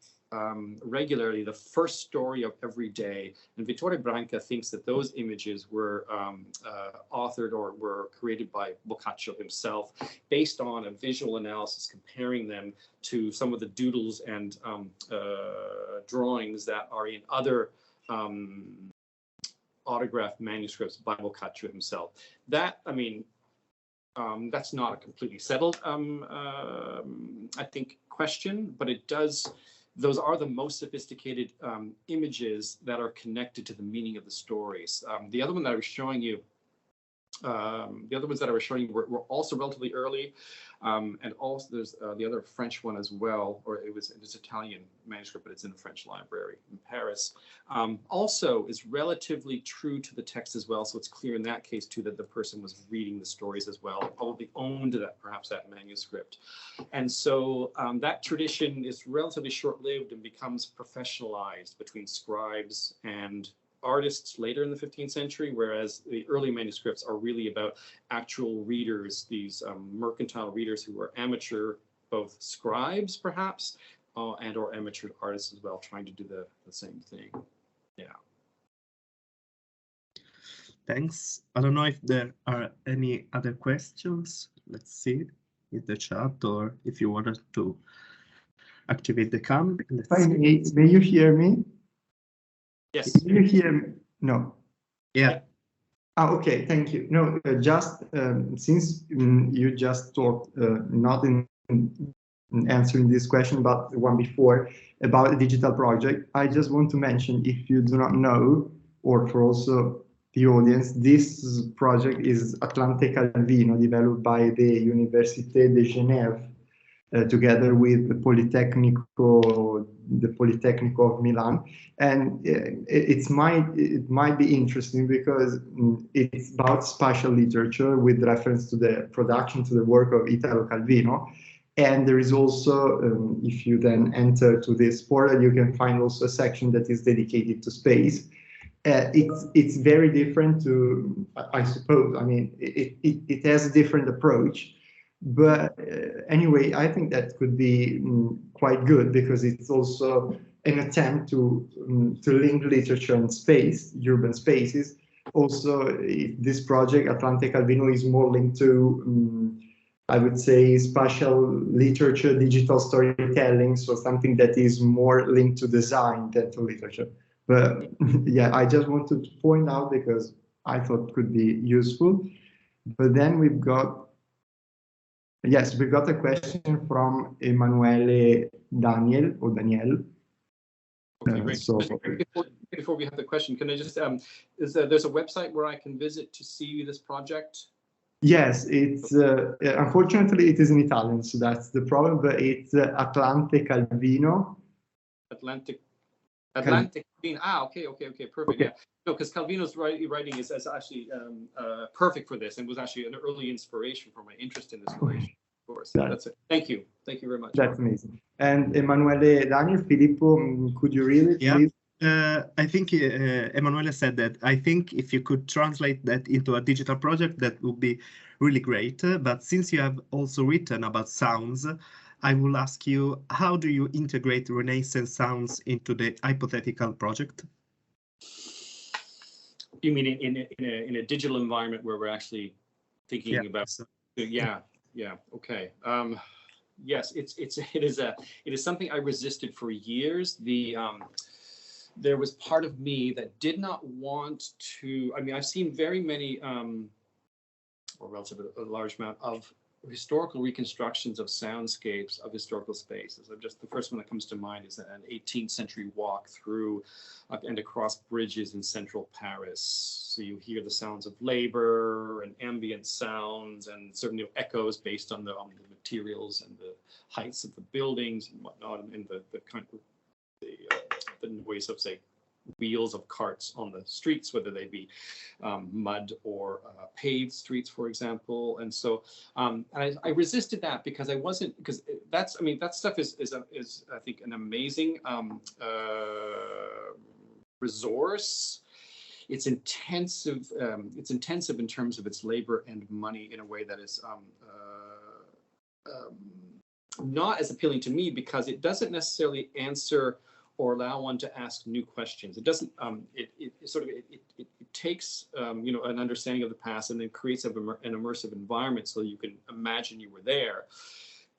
regularly the first story of every day. And Vittore Branca thinks that those images were authored or were created by Boccaccio himself based on a visual analysis comparing them to some of the doodles and drawings that are in other autographed manuscripts by Boccaccio himself. That, I mean, that's not a completely settled, I think, question, but it does. Those are the most sophisticated images that are connected to the meaning of the stories. The other one that I was showing you, the other ones that I was showing you were also relatively early, and also there's the other French one as well, or it's Italian manuscript, but it's in a French library in Paris. Also is relatively true to the text as well, so it's clear in that case too that the person was reading the stories as well, probably owned that perhaps that manuscript. And so that tradition is relatively short-lived and becomes professionalized between scribes and artists later in the 15th century, whereas the early manuscripts are really about actual readers, these mercantile readers who are amateur, both scribes perhaps, and or amateur artists as well, trying to do the same thing. Yeah. Thanks. I don't know if there are any other questions. Let's see in the chat, or if you wanted to activate the cam. May you hear me? Yes. Can you hear me? No. Yeah. Okay, thank you. No, just since you just talked, not in answering this question, but the one before about a digital project, I just want to mention, if you do not know, or for also the audience, this project is Atlante Calvino, developed by the Université de Genève, together with the Politecnico of Milan, and it might be interesting because it's about spatial literature with reference to the production, to the work of Italo Calvino. And there is also, if you then enter to this portal, you can find also a section that is dedicated to space. It's very different to, I suppose, I mean, it has a different approach. But anyway, I think that could be quite good because it's also an attempt to link literature and space, urban spaces. Also, this project, Atlante Calvino, is more linked to, I would say, spatial literature, digital storytelling, so something that is more linked to design than to literature. But yeah, I just wanted to point out because I thought it could be useful. But then we've got a question from Emanuele Daniel or Daniel. Okay, great. So before we have the question, can I just there's a website where I can visit to see this project? Yes, it's unfortunately it is in Italian, so that's the problem. But it's Atlante Calvino. Atlantic Calvino. Okay, perfect. Okay. Yeah, no, because Calvino's writing is actually perfect for this, and was actually an early inspiration for my interest in this creation. Of course, that's it. Thank you very much. That's amazing. And Emanuele Daniel, Filippo, could you read it, please? I think Emanuele said that. I think if you could translate that into a digital project, that would be really great. But since you have also written about sounds, I will ask you, how do you integrate Renaissance sounds into the hypothetical project? You mean in a digital environment where we're actually thinking about? Yeah. Okay. Yes, it is something I resisted for years. There was part of me that did not want to. I mean, I've seen very many, or relatively a large amount of historical reconstructions of soundscapes of historical spaces. The first one that comes to mind is an 18th century walk through and across bridges in central Paris. So you hear the sounds of labor and ambient sounds and certainly echoes based on the materials and the heights of the buildings and whatnot, and the kind of the noise of, say, wheels of carts on the streets, whether they be mud or paved streets, for example. And so I resisted that because that stuff is I think an amazing resource. It's intensive. It's intensive in terms of its labor and money in a way that is not as appealing to me, because it doesn't necessarily answer or allow one to ask new questions. It doesn't. It takes an understanding of the past and then creates an immersive environment so you can imagine you were there.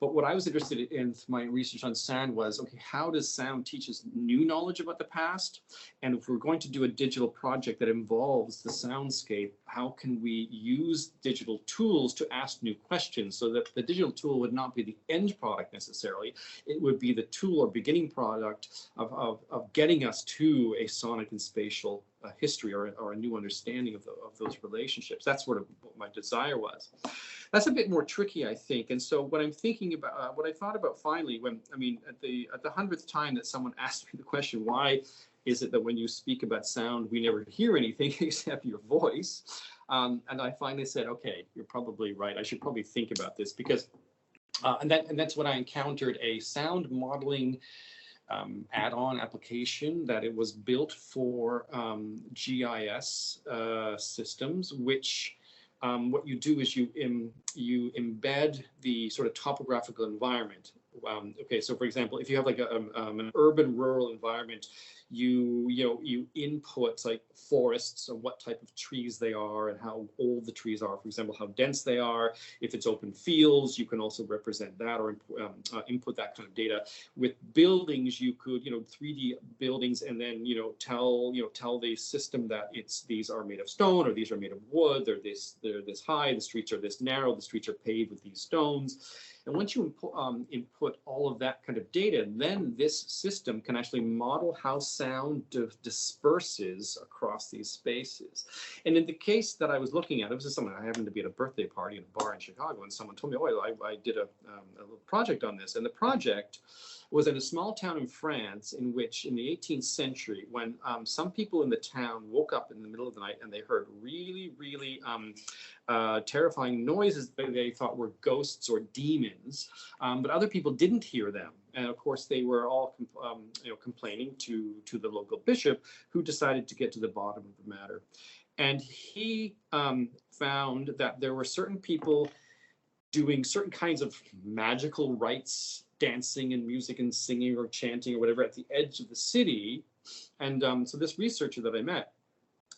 But what I was interested in my research on sound was, okay, how does sound teach us new knowledge about the past? And if we're going to do a digital project that involves the soundscape, how can we use digital tools to ask new questions, so that the digital tool would not be the end product necessarily. It would be the tool or beginning product of getting us to a sonic and spatial history or a new understanding of those relationships. That's sort of what my desire was. That's a bit more tricky, I think. And so what I'm thinking about, what I thought about finally, at the 100th time that someone asked me the question, why is it that when you speak about sound, we never hear anything except your voice? And I finally said, okay, you're probably right. I should probably think about this, because, and that's when I encountered a sound modeling add-on application that it was built for GIS systems, which what you do is you embed the sort of topographical environment. Okay, so for example, if you have like an urban rural environment, you input like forests, or what type of trees they are and how old the trees are, for example, how dense they are. If it's open fields, you can also represent that or input that kind of data. With buildings, you could 3D buildings, and then tell the system that these are made of stone, or these are made of wood, they're this high, the streets are this narrow, the streets are paved with these stones. And once you input all of that kind of data, then this system can actually model how sound disperses across these spaces. And in the case that I was looking at, it was just someone, I happened to be at a birthday party in a bar in Chicago, and someone told me, oh, I did a little project on this. And the project was in a small town in France, in which in the 18th century, when some people in the town woke up in the middle of the night and they heard really, really terrifying noises that they thought were ghosts or demons, but other people didn't hear them. And of course, they were all complaining to the local bishop, who decided to get to the bottom of the matter. And he found that there were certain people doing certain kinds of magical rites, dancing and music and singing or chanting or whatever at the edge of the city. And so this researcher that I met,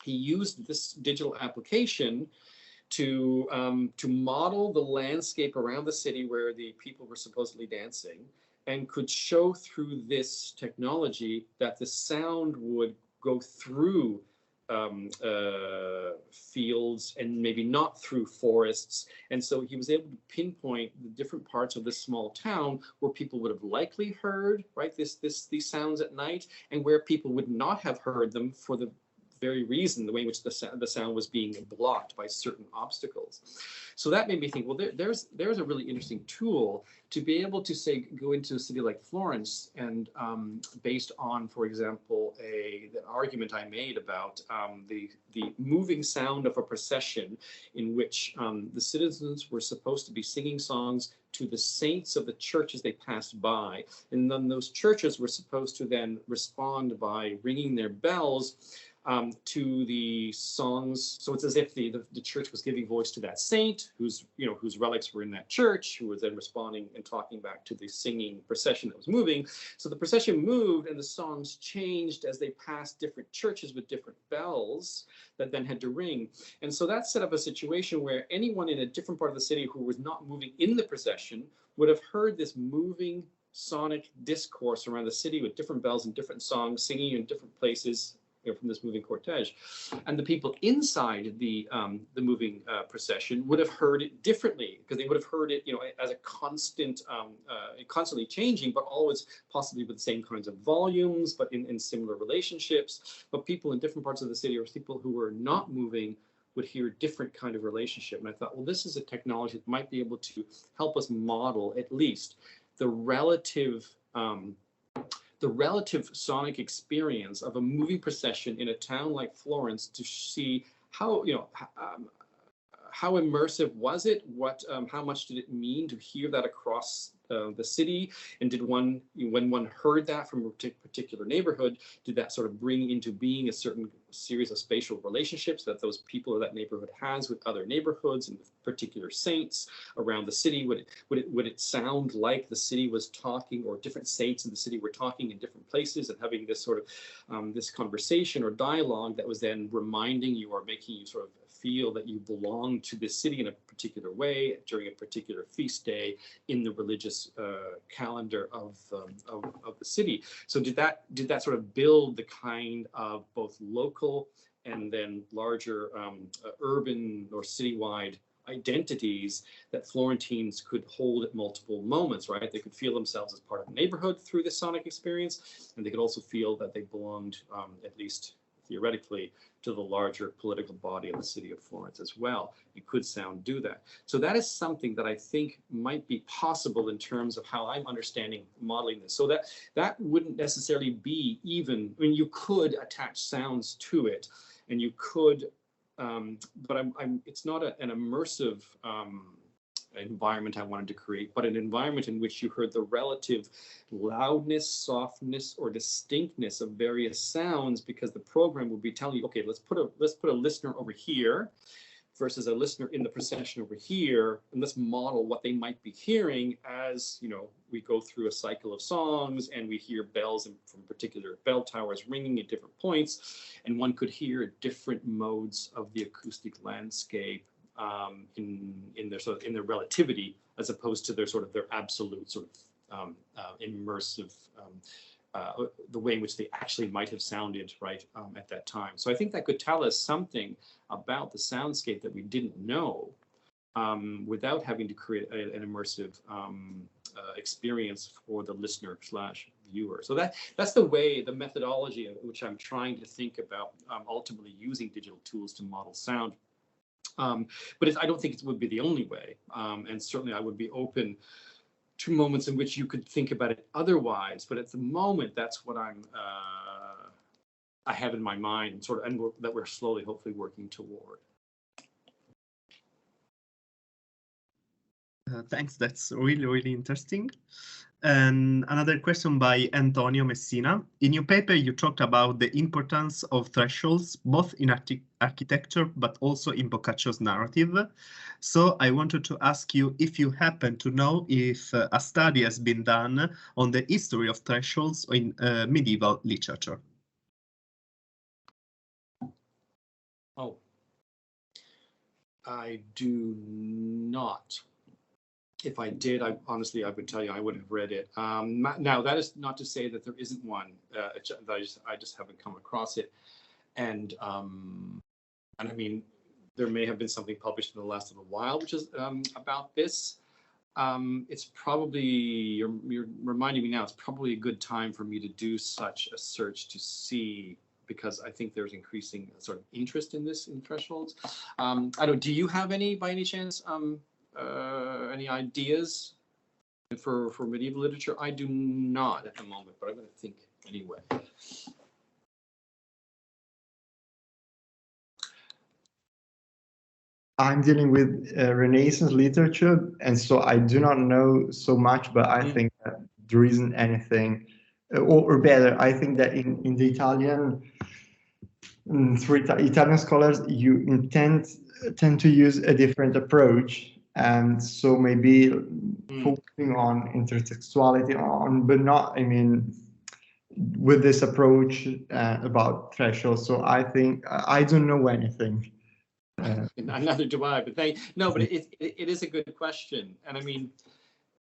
he used this digital application to model the landscape around the city where the people were supposedly dancing, and could show through this technology that the sound would go through fields and maybe not through forests. And so he was able to pinpoint the different parts of this small town where people would have likely heard, right, these sounds at night, and where people would not have heard them for the very reason, the way in which the sound was being blocked by certain obstacles. So that made me think, well, there's a really interesting tool to be able to say, go into a city like Florence, and based on, for example, the argument I made about the moving sound of a procession in which the citizens were supposed to be singing songs to the saints of the churches they passed by. And then those churches were supposed to then respond by ringing their bells to the songs. So it's as if the church was giving voice to that saint whose relics were in that church, who was then responding and talking back to the singing procession that was moving. So the procession moved and the songs changed as they passed different churches with different bells that then had to ring. And so that set up a situation where anyone in a different part of the city who was not moving in the procession would have heard this moving sonic discourse around the city with different bells and different songs singing in different places, from this moving cortege. And the people inside the moving procession would have heard it differently, because they would have heard it, as a constant, constantly changing, but always possibly with the same kinds of volumes, but in similar relationships. But people in different parts of the city, or people who were not moving, would hear a different kind of relationship. And I thought, well, this is a technology that might be able to help us model at least the relative sonic experience of a moving procession in a town like Florence, to see how how immersive was it? How much did it mean to hear that across the city? And did one, when one heard that from a particular neighborhood, did that sort of bring into being a certain series of spatial relationships that those people or that neighborhood has with other neighborhoods and with particular saints around the city? Would it sound like the city was talking, or different saints in the city were talking in different places and having this sort of this conversation or dialogue that was then reminding you or making you sort of feel that you belong to this city in a particular way during a particular feast day in the religious calendar of the city? So did that sort of build the kind of both local and then larger urban or citywide identities that Florentines could hold at multiple moments, right? They could feel themselves as part of a neighborhood through this sonic experience, and they could also feel that they belonged, at least theoretically, to the larger political body of the city of Florence as well. You could sound do that. So that is something that I think might be possible in terms of how I'm understanding modeling this. So that wouldn't necessarily be even, I mean, you could attach sounds to it, and you could, but it's not an immersive environment I wanted to create, but an environment in which you heard the relative loudness, softness, or distinctness of various sounds, because the program will be telling you, okay, let's put a listener over here versus a listener in the procession over here, and let's model what they might be hearing as, you know, we go through a cycle of songs and we hear bells from particular bell towers ringing at different points, and one could hear different modes of the acoustic landscape in their relativity, as opposed to their absolute sort of immersive, the way in which they actually might have sounded right at that time. So I think that could tell us something about the soundscape that we didn't know, without having to create an immersive experience for the listener / viewer. So that's the methodology in which I'm trying to think about ultimately using digital tools to model sound. But I don't think it would be the only way. And certainly I would be open to moments in which you could think about it otherwise. But at the moment, that's what I have in my mind, and that we're slowly, hopefully, working toward. Thanks, that's really, really interesting. And another question by Antonio Messina. In your paper, you talked about the importance of thresholds, both in architecture, but also in Boccaccio's narrative. So I wanted to ask you if you happen to know if a study has been done on the history of thresholds in medieval literature. Oh, I do not. If I did, honestly, I would tell you I would have read it. Now, that is not to say that there isn't one. I just haven't come across it. And I mean, there may have been something published in the last little while, which is about this. It's probably, you're reminding me now, it's probably a good time for me to do such a search to see, because I think there's increasing sort of interest in this in thresholds. I don't. Do you have any, by any chance? Any ideas for medieval literature? I do not at the moment, but I'm going to think anyway. I'm dealing with Renaissance literature, and so I do not know so much, but I think that there isn't anything, or better, I think that in the Italian, through Italian scholars, you tend to use a different approach. And so maybe focusing on intertextuality but not, I mean, with this approach about thresholds. So I think I don't know anything. Neither do I, but but it is a good question. And I mean,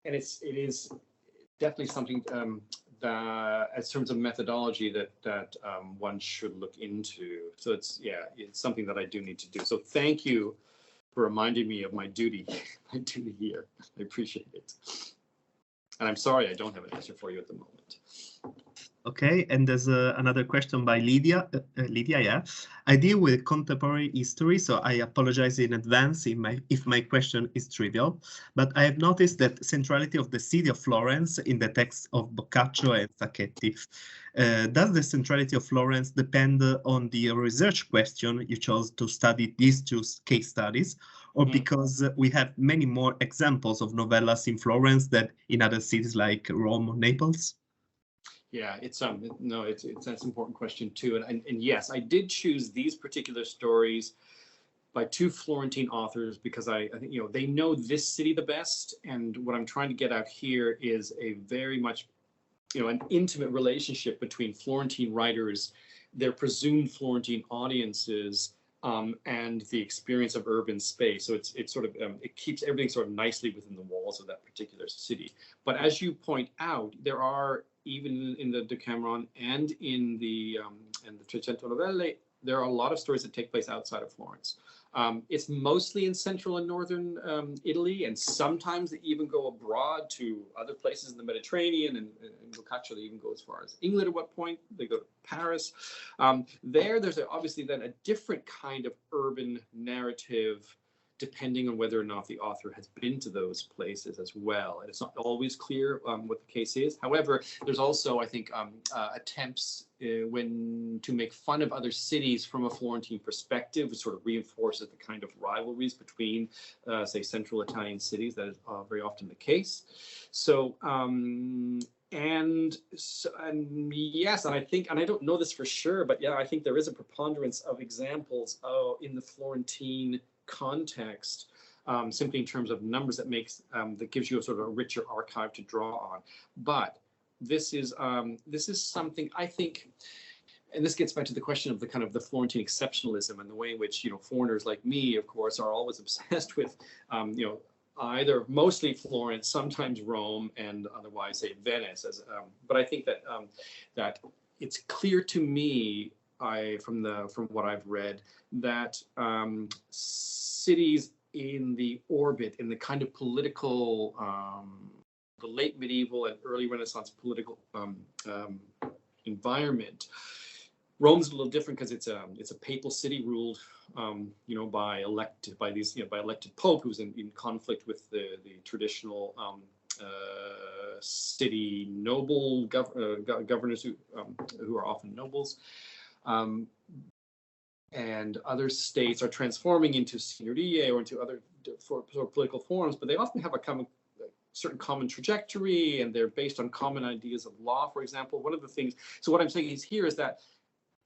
and it is definitely something that, in terms of methodology, that one should look into. So it's something that I do need to do. So thank you for reminding me of my duty here. I appreciate it. And I'm sorry I don't have an answer for you at the moment. Okay, and there's another question by Lydia. Lydia, yeah. I deal with contemporary history, so I apologize in advance if my question is trivial. But I have noticed that centrality of the city of Florence in the text of Boccaccio and Sacchetti. Does the centrality of Florence depend on the research question you chose to study these two case studies, or because we have many more examples of novellas in Florence than in other cities like Rome or Naples? Yeah, it's no, it's that's an important question too, and yes, I did choose these particular stories by two Florentine authors because I think they know this city the best, and what I'm trying to get out here is a very much an intimate relationship between Florentine writers, their presumed Florentine audiences, and the experience of urban space. So it's sort of it keeps everything sort of nicely within the walls of that particular city. But as you point out, there are even in the Decameron and in the Trecento Novelle, there are a lot of stories that take place outside of Florence. It's mostly in central and northern Italy, and sometimes they even go abroad to other places in the Mediterranean, and Boccaccio, they even go as far as England at one point. They go to Paris. There's obviously then a different kind of urban narrative depending on whether or not the author has been to those places as well. And it's not always clear what the case is. However, there's also, I think, attempts to make fun of other cities from a Florentine perspective, which sort of reinforces the kind of rivalries between, say, central Italian cities. That is very often the case. So, yes, and I think, and I don't know this for sure, but yeah, I think there is a preponderance of examples in the Florentine context, simply in terms of numbers that gives you a sort of a richer archive to draw on. But this is something I think, and this gets back to the question of the kind of the Florentine exceptionalism and the way in which foreigners like me, of course, are always obsessed with either mostly Florence, sometimes Rome, and otherwise say Venice. But I think that that it's clear to me, from what I've read, that cities in the orbit, in the kind of political, the late medieval and early Renaissance political environment. Rome's a little different because it's a papal city ruled, by elected pope who's in conflict with the traditional city noble governors who are often nobles. And other states are transforming into signorie or into other sort of political forms, but they often have a certain common trajectory, and they're based on common ideas of law, for example. One of the things, so what I'm saying is that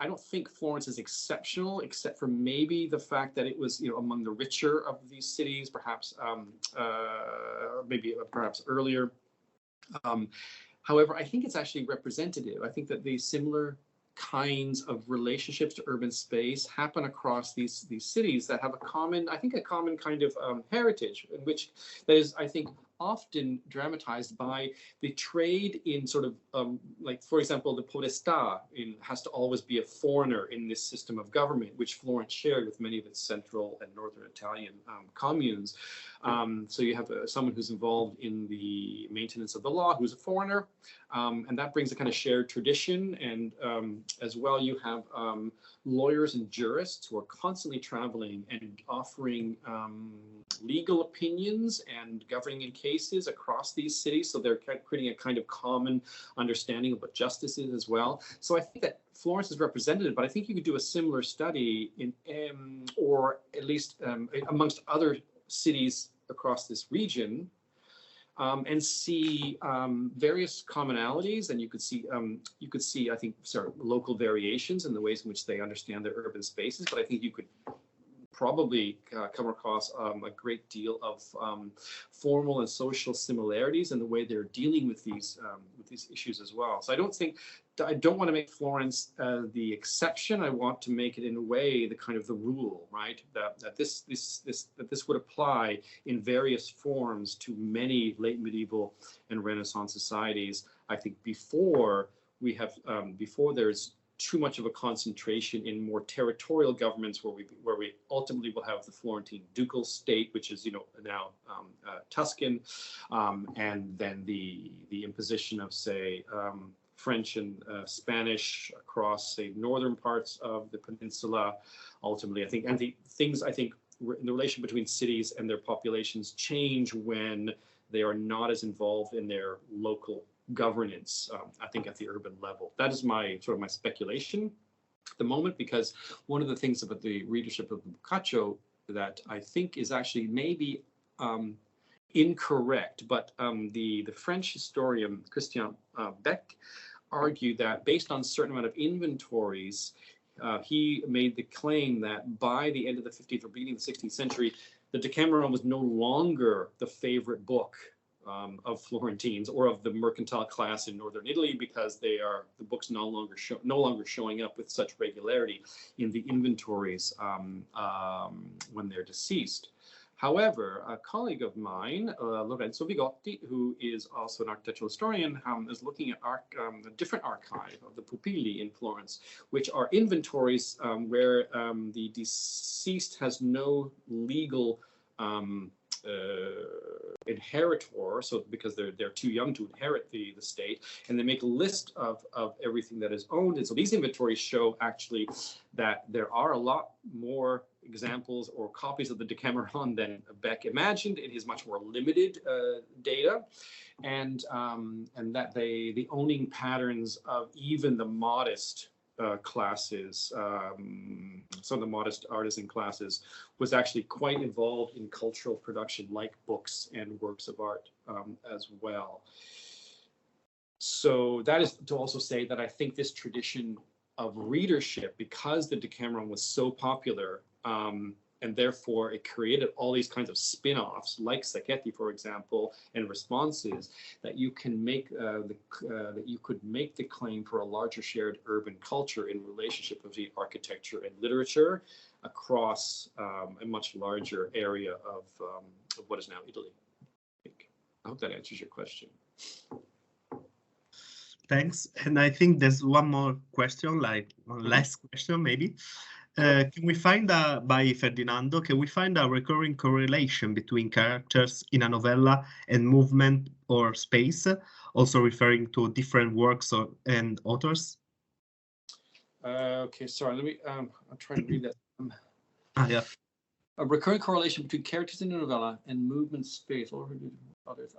I don't think Florence is exceptional, except for maybe the fact that it was, among the richer of these cities, perhaps earlier. However, I think it's actually representative. I think that these similar kinds of relationships to urban space happen across these cities that have a common kind of heritage, in which that is, I think, often dramatized by the trade in sort of like, for example, the podestà has to always be a foreigner in this system of government, which Florence shared with many of its central and northern Italian communes. So you have someone who's involved in the maintenance of the law, who's a foreigner, and that brings a kind of shared tradition. And as well, you have lawyers and jurists who are constantly traveling and offering legal opinions and governing in cases across these cities. So they're creating a kind of common understanding of what justice is as well. So I think that Florence is representative, but I think you could do a similar study or at least amongst other cities across this region, and see various commonalities, and you could see I think local variations in the ways in which they understand their urban spaces. But I think you could probably come across a great deal of formal and social similarities in the way they're dealing with these issues as well. So I don't want to make Florence the exception. I want to make it in a way the kind of the rule, right? That this would apply in various forms to many late medieval and Renaissance societies. I think before there's too much of a concentration in more territorial governments, where we ultimately will have the Florentine ducal state, which is now Tuscan, and then the imposition of, say, French and Spanish across, say, northern parts of the peninsula. Ultimately, I think, and the things I think in the relation between cities and their populations change when they are not as involved in their local governance, I think, at the urban level. That is my sort of my speculation at the moment, because one of the things about the readership of the Boccaccio that I think is actually maybe incorrect, but the French historian Christian Beck argued that based on a certain amount of inventories, he made the claim that by the end of the 15th or beginning of the 16th century, the Decameron was no longer the favorite book of Florentines or of the mercantile class in northern Italy, because the books no longer showing up with such regularity in the inventories when they're deceased. However, a colleague of mine, Lorenzo Vigotti, who is also an architectural historian, is looking at a different archive of the pupilli in Florence, which are inventories where the deceased has no legal inheritor, so because they're too young to inherit the estate, and they make a list of everything that is owned. And so these inventories show actually that there are a lot more examples or copies of the Decameron than Beck imagined in his much more limited data, and that the owning patterns of even the modest classes, some of the modest artisan classes, was actually quite involved in cultural production like books and works of art as well. So that is to also say that I think this tradition of readership, because the Decameron was so popular, and therefore it created all these kinds of spin-offs, like Sacchetti, for example, and responses, that you can make that you could make the claim for a larger shared urban culture in relationship with the architecture and literature across a much larger area of what is now Italy. I hope that answers your question. Thanks. And I think there's one more question, like one last question, maybe. Can we find by Ferdinando, can we find a recurring correlation between characters in a novella and movement or space, also referring to different works and authors? Okay, sorry, let me, I'll try to read that. Yeah. A recurring correlation between characters in a novella and movement space. Others.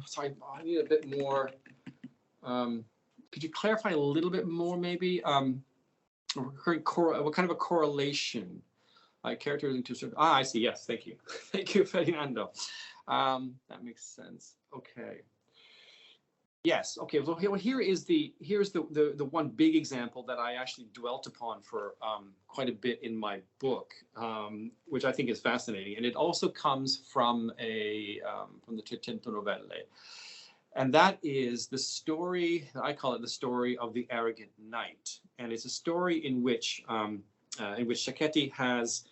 Sorry, I need a bit more. Could you clarify a little bit more, maybe? What kind of a correlation? Characters into certain. I see. Yes, thank you, thank you, Ferdinando. That makes sense. Okay. Yes. Okay. Well, here's the one big example that I actually dwelt upon for quite a bit in my book, which I think is fascinating, and it also comes from from the Trecento Novelle, and that is the story. I call it the story of the arrogant knight, and it's a story in which Sacchetti has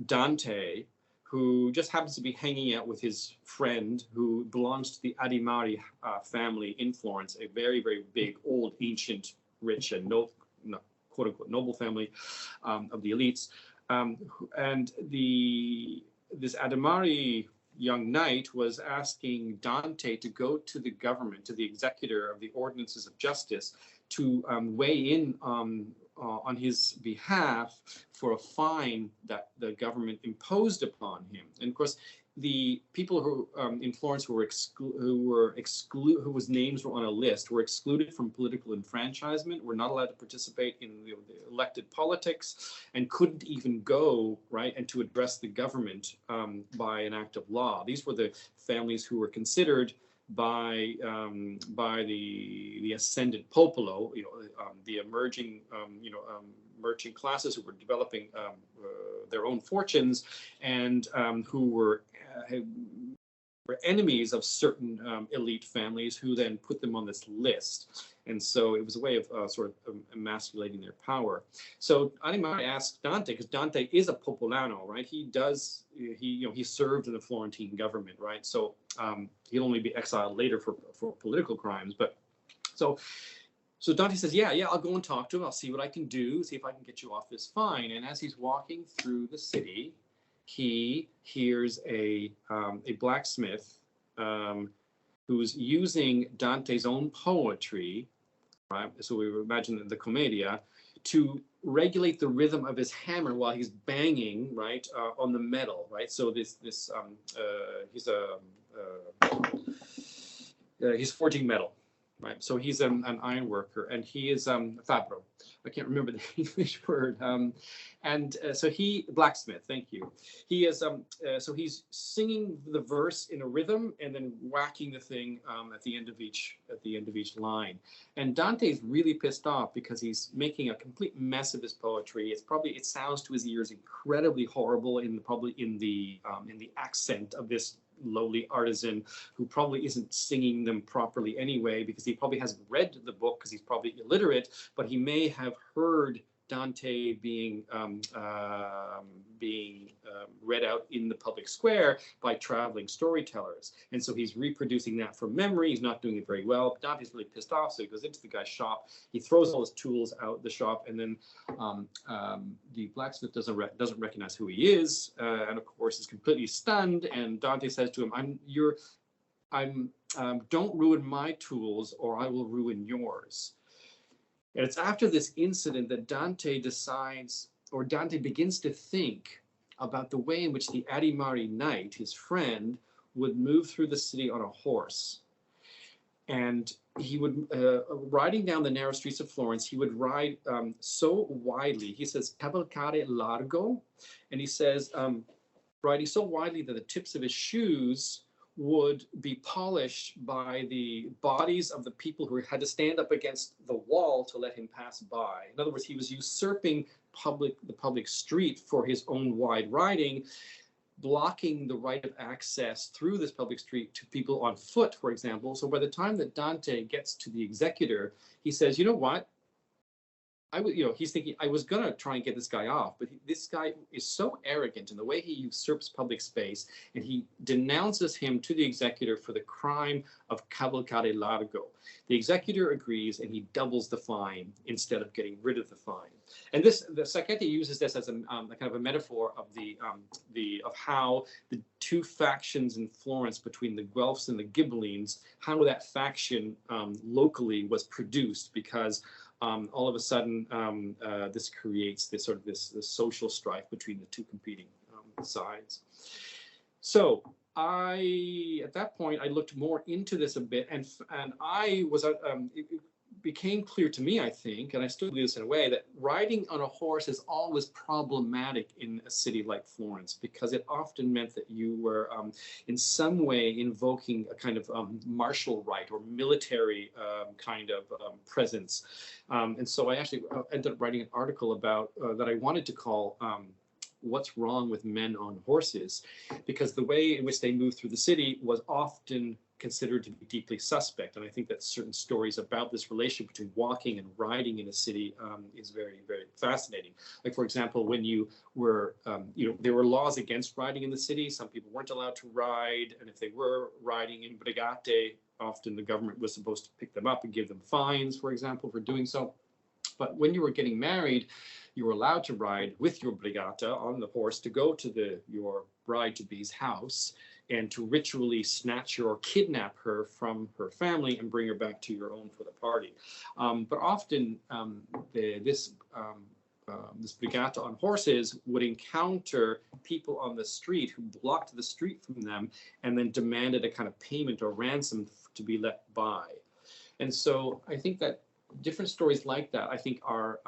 Dante, who just happens to be hanging out with his friend who belongs to the Adimari family in Florence, a very, very big, old, ancient, rich, and quote unquote noble family of the elites. And this Adimari young knight was asking Dante to go to the government, to the executor of the ordinances of justice, to weigh in on his behalf for a fine that the government imposed upon him. And of course, the people who in Florence whose names were on a list were excluded from political enfranchisement, were not allowed to participate in the elected politics, and couldn't even go and to address the government by an act of law. These were the families who were considered by the ascendant popolo, the emerging merchant classes who were developing their own fortunes, and who were enemies of certain elite families, who then put them on this list. And so it was a way of sort of emasculating their power. So Adimari asked Dante, because Dante is a popolano, right? He served in the Florentine government, right? So he'll only be exiled later for political crimes. But so Dante says, yeah, I'll go and talk to him. I'll see what I can do, see if I can get you off this fine. And as he's walking through the city, he hears a blacksmith who's using Dante's own poetry, right? So we imagine the Commedia, to regulate the rhythm of his hammer while he's banging, right, on the metal, right? So he's forging metal, right? So he's an iron worker, and he is fabbro. I can't remember the English word. So he blacksmith. Thank you. He is so he's singing the verse in a rhythm and then whacking the thing at the end of each line. And Dante's really pissed off because he's making a complete mess of his poetry. It sounds to his ears incredibly horrible in the accent of this lowly artisan who probably isn't singing them properly anyway, because he probably hasn't read the book because he's probably illiterate, but he may have heard Dante being read out in the public square by traveling storytellers. And so he's reproducing that from memory. He's not doing it very well. Dante's really pissed off, so he goes into the guy's shop. He throws all his tools out the shop, and then the blacksmith doesn't recognize who he is, and of course is completely stunned. And Dante says to him, don't ruin my tools or I will ruin yours. And it's after this incident that Dante begins to think about the way in which the Adimari knight, his friend, would move through the city on a horse. And he would, riding down the narrow streets of Florence, he would ride so widely. He says, cavalcare largo. And he says, riding so widely that the tips of his shoes would be polished by the bodies of the people who had to stand up against the wall to let him pass by. In other words, he was usurping the public street for his own wide riding, blocking the right of access through this public street to people on foot, for example. So by the time that Dante gets to the executor, he says, you know what? He's thinking, I was going to try and get this guy off, but this guy is so arrogant in the way he usurps public space, and he denounces him to the executor for the crime of cavalcare largo. The executor agrees, and he doubles the fine instead of getting rid of the fine. And the Sacchetti uses this as a kind of a metaphor of of how the two factions in Florence between the Guelphs and the Ghibellines, how that faction locally was produced, because all of a sudden, this creates this social strife between the two competing sides. So at that point, I looked more into this a bit, and I was it became clear to me, I think, and I still do this in a way, that riding on a horse is always problematic in a city like Florence, because it often meant that you were in some way invoking a kind of martial right or military kind of presence. And so I actually ended up writing an article about that I wanted to call What's Wrong with Men on Horses, because the way in which they moved through the city was often considered to be deeply suspect. And I think that certain stories about this relationship between walking and riding in a city is very, very fascinating. Like, for example, when you were, there were laws against riding in the city. Some people weren't allowed to ride. And if they were riding in brigate, often the government was supposed to pick them up and give them fines, for example, for doing so. But when you were getting married, you were allowed to ride with your brigata on the horse to go to your bride-to-be's house and to ritually snatch her or kidnap her from her family and bring her back to your own for the party. But often this brigata on horses would encounter people on the street who blocked the street from them and then demanded a kind of payment or ransom to be let by. And so I think that different stories like that, I think, are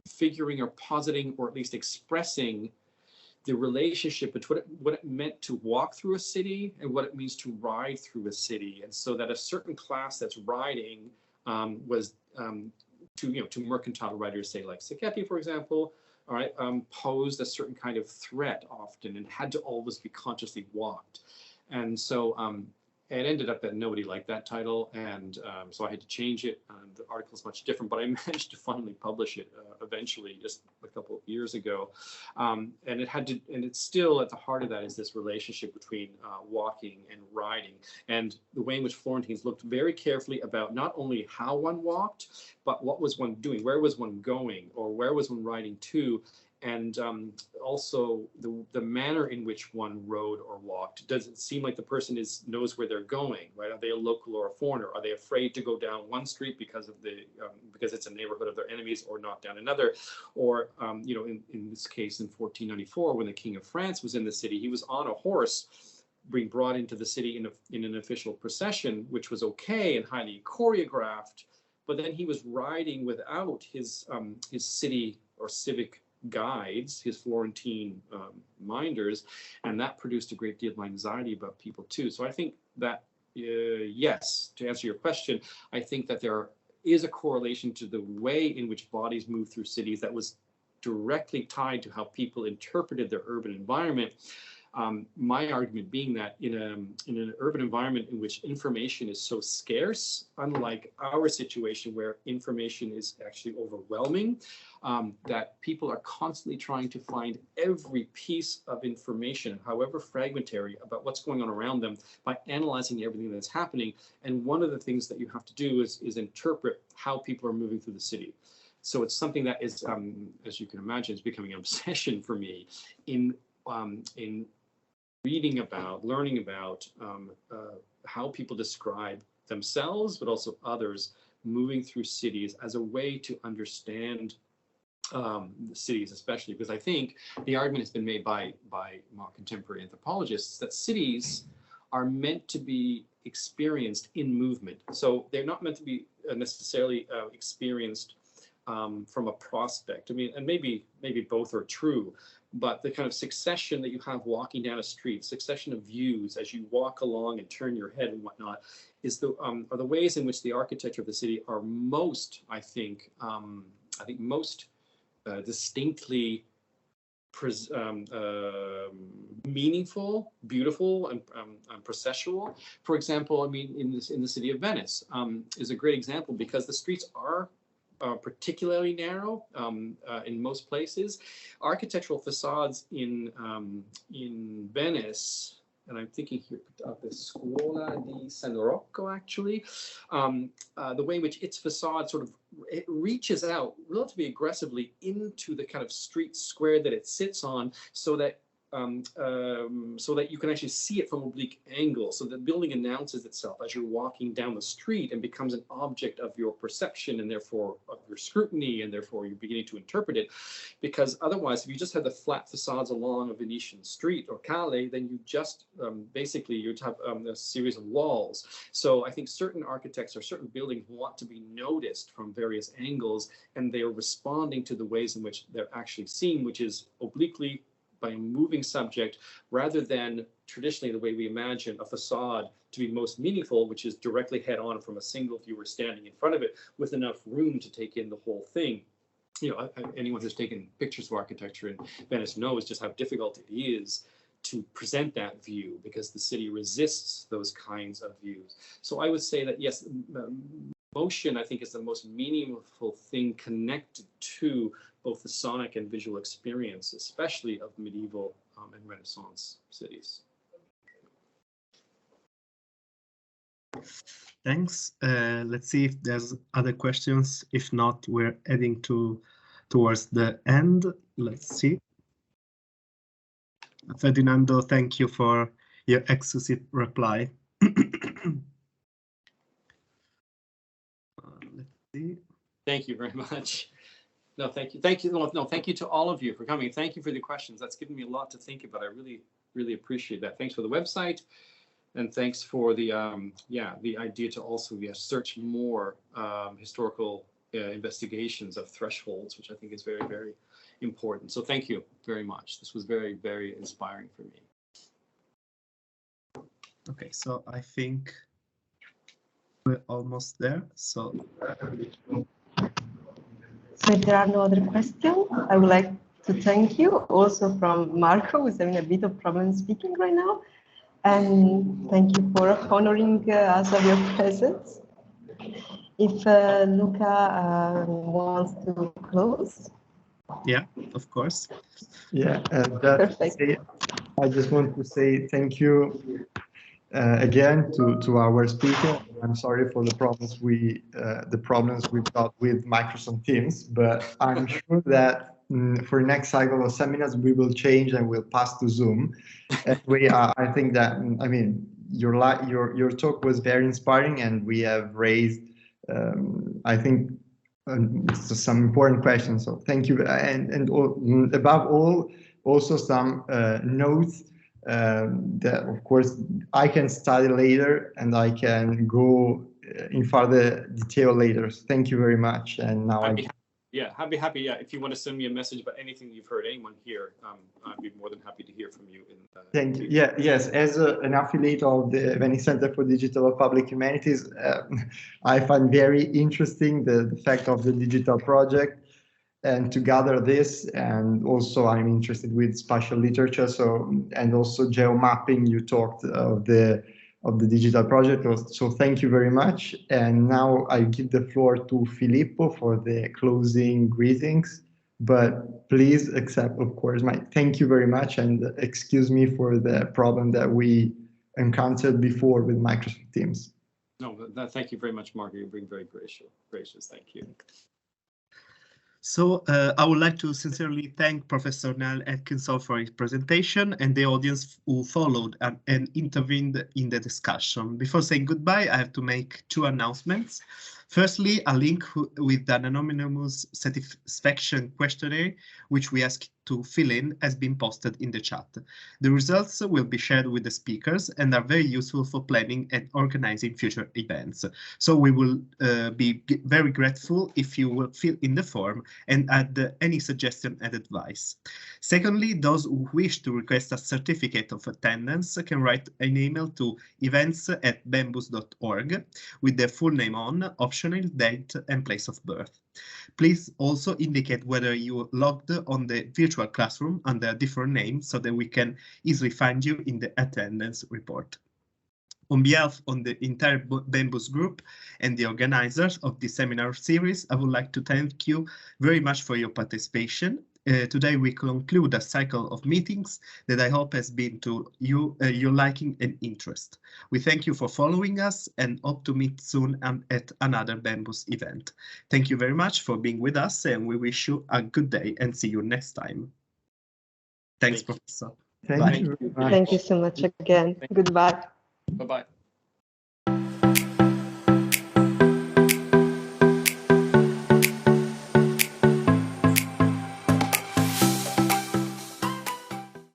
figuring or positing or at least expressing the relationship between what it meant to walk through a city and what it means to ride through a city. And so that a certain class that's riding was to mercantile riders, say like Sacchetti, for example, all right, posed a certain kind of threat often and had to always be consciously walked. And so it ended up that nobody liked that title, and so I had to change it. The article is much different, but I managed to finally publish it eventually, just a couple of years ago. And it's still at the heart of that is this relationship between walking and riding, and the way in which Florentines looked very carefully about not only how one walked, but what was one doing, where was one going, or where was one riding to, and also the manner in which one rode or walked. Does it seem like the person knows where they're going, right? Are they a local or a foreigner? Are they afraid to go down one street because of because it's a neighborhood of their enemies, or not down another? Or you know, in this case, in 1494, when the King of France was in the city, he was on a horse being brought into the city in an official procession, which was okay and highly choreographed. But then he was riding without his city or civic guides, his Florentine minders, and that produced a great deal of anxiety about people too. So I think that, yes, to answer your question, I think that there is a correlation to the way in which bodies move through cities that was directly tied to how people interpreted their urban environment. My argument being that in an urban environment in which information is so scarce, unlike our situation where information is actually overwhelming, that people are constantly trying to find every piece of information, however fragmentary, about what's going on around them by analyzing everything that's happening. And one of the things that you have to do is interpret how people are moving through the city. So it's something that is, as you can imagine, is becoming an obsession for me in reading about, learning about how people describe themselves, but also others moving through cities as a way to understand cities, especially because I think the argument has been made by more contemporary anthropologists that cities are meant to be experienced in movement. So they're not meant to be necessarily experienced from a prospect. I mean, and maybe both are true, but the kind of succession that you have walking down a street, succession of views as you walk along and turn your head and whatnot, is are the ways in which the architecture of the city are most, I think most distinctly meaningful, beautiful, and processual. For example, I mean, in the city of Venice is a great example because the streets are particularly narrow in most places. Architectural facades in Venice, and I'm thinking here of the Scuola di San Rocco, actually, the way in which its facade sort of it reaches out relatively aggressively into the kind of street square that it sits on, so that you can actually see it from oblique angles. So the building announces itself as you're walking down the street and becomes an object of your perception and therefore of your scrutiny, and therefore you're beginning to interpret it. Because otherwise, if you just have the flat facades along a Venetian street or calle, then you just basically you'd have a series of walls. So I think certain architects or certain buildings want to be noticed from various angles, and they are responding to the ways in which they're actually seen, which is obliquely, by a moving subject, rather than traditionally the way we imagine a facade to be most meaningful, which is directly head on from a single viewer standing in front of it with enough room to take in the whole thing. You know, anyone who's taken pictures of architecture in Venice knows just how difficult it is to present that view because the city resists those kinds of views. So I would say that yes, motion, I think, is the most meaningful thing connected to both the sonic and visual experience, especially of medieval and Renaissance cities. Thanks. Let's see if there's other questions. If not, we're heading towards the end. Let's see. Ferdinando, thank you for your exclusive reply. Let's see. Thank you very much. No, thank you. Thank you. No, thank you to all of you for coming. Thank you for the questions. That's given me a lot to think about. I really, really appreciate that. Thanks for the website, and thanks for the the idea to also search more historical investigations of thresholds, which I think is very, very important. So thank you very much. This was very, very inspiring for me. Okay, so I think we're almost there. So if there are no other questions, I would like to thank you also from Marco, who's having a bit of problem speaking right now. And thank you for honoring us of your presence. If Luca wants to close. Yeah, of course. Yeah, Perfect. I just want to say thank you again to our speaker. I'm sorry for the problems we've got with Microsoft Teams, but I'm sure that for next cycle of seminars, we will change and we'll pass to Zoom. Anyway, I think that, I mean, your talk was very inspiring, and we have raised, I think, some important questions. So thank you, and above all, also some notes that, of course, I can study later and I can go in further detail later. So thank you very much. And now I'd be happy. Yeah, if you want to send me a message about anything you've heard, anyone here, I'd be more than happy to hear from you. Thank you. Yeah, yes. As an affiliate of the Venice Center for Digital and Public Humanities, I find very interesting the fact of the digital project, and to gather this. And also I'm interested with spatial literature, and also geomapping. You talked of the digital project, so thank you very much. And now I give the floor to Filippo for the closing greetings, but please accept, of course, my thank you very much, and excuse me for the problem that we encountered before with Microsoft Teams. No, thank you very much, Marco. You're being very gracious. Thank you. So I would like to sincerely thank Professor Niall Atkinson for his presentation and the audience who followed and intervened in the discussion. Before saying goodbye, I have to make two announcements. Firstly, a link with an anonymous satisfaction questionnaire, which we ask to fill in, has been posted in the chat. The results will be shared with the speakers and are very useful for planning and organizing future events. So we will be very grateful if you will fill in the form and add any suggestion and advice. Secondly, those who wish to request a certificate of attendance can write an email to events@bembus.org with their full name on, optional date and place of birth. Please also indicate whether you logged on the virtual classroom under a different name so that we can easily find you in the attendance report. On behalf of the entire Bembus group and the organizers of this seminar series, I would like to thank you very much for your participation. Today we conclude a cycle of meetings that I hope has been to you your liking and interest. We thank you for following us and hope to meet soon at another Bembus event. Thank you very much for being with us, and we wish you a good day and see you next time. Thanks, Professor. Thank you. Thank you so much again. Goodbye. Bye-bye.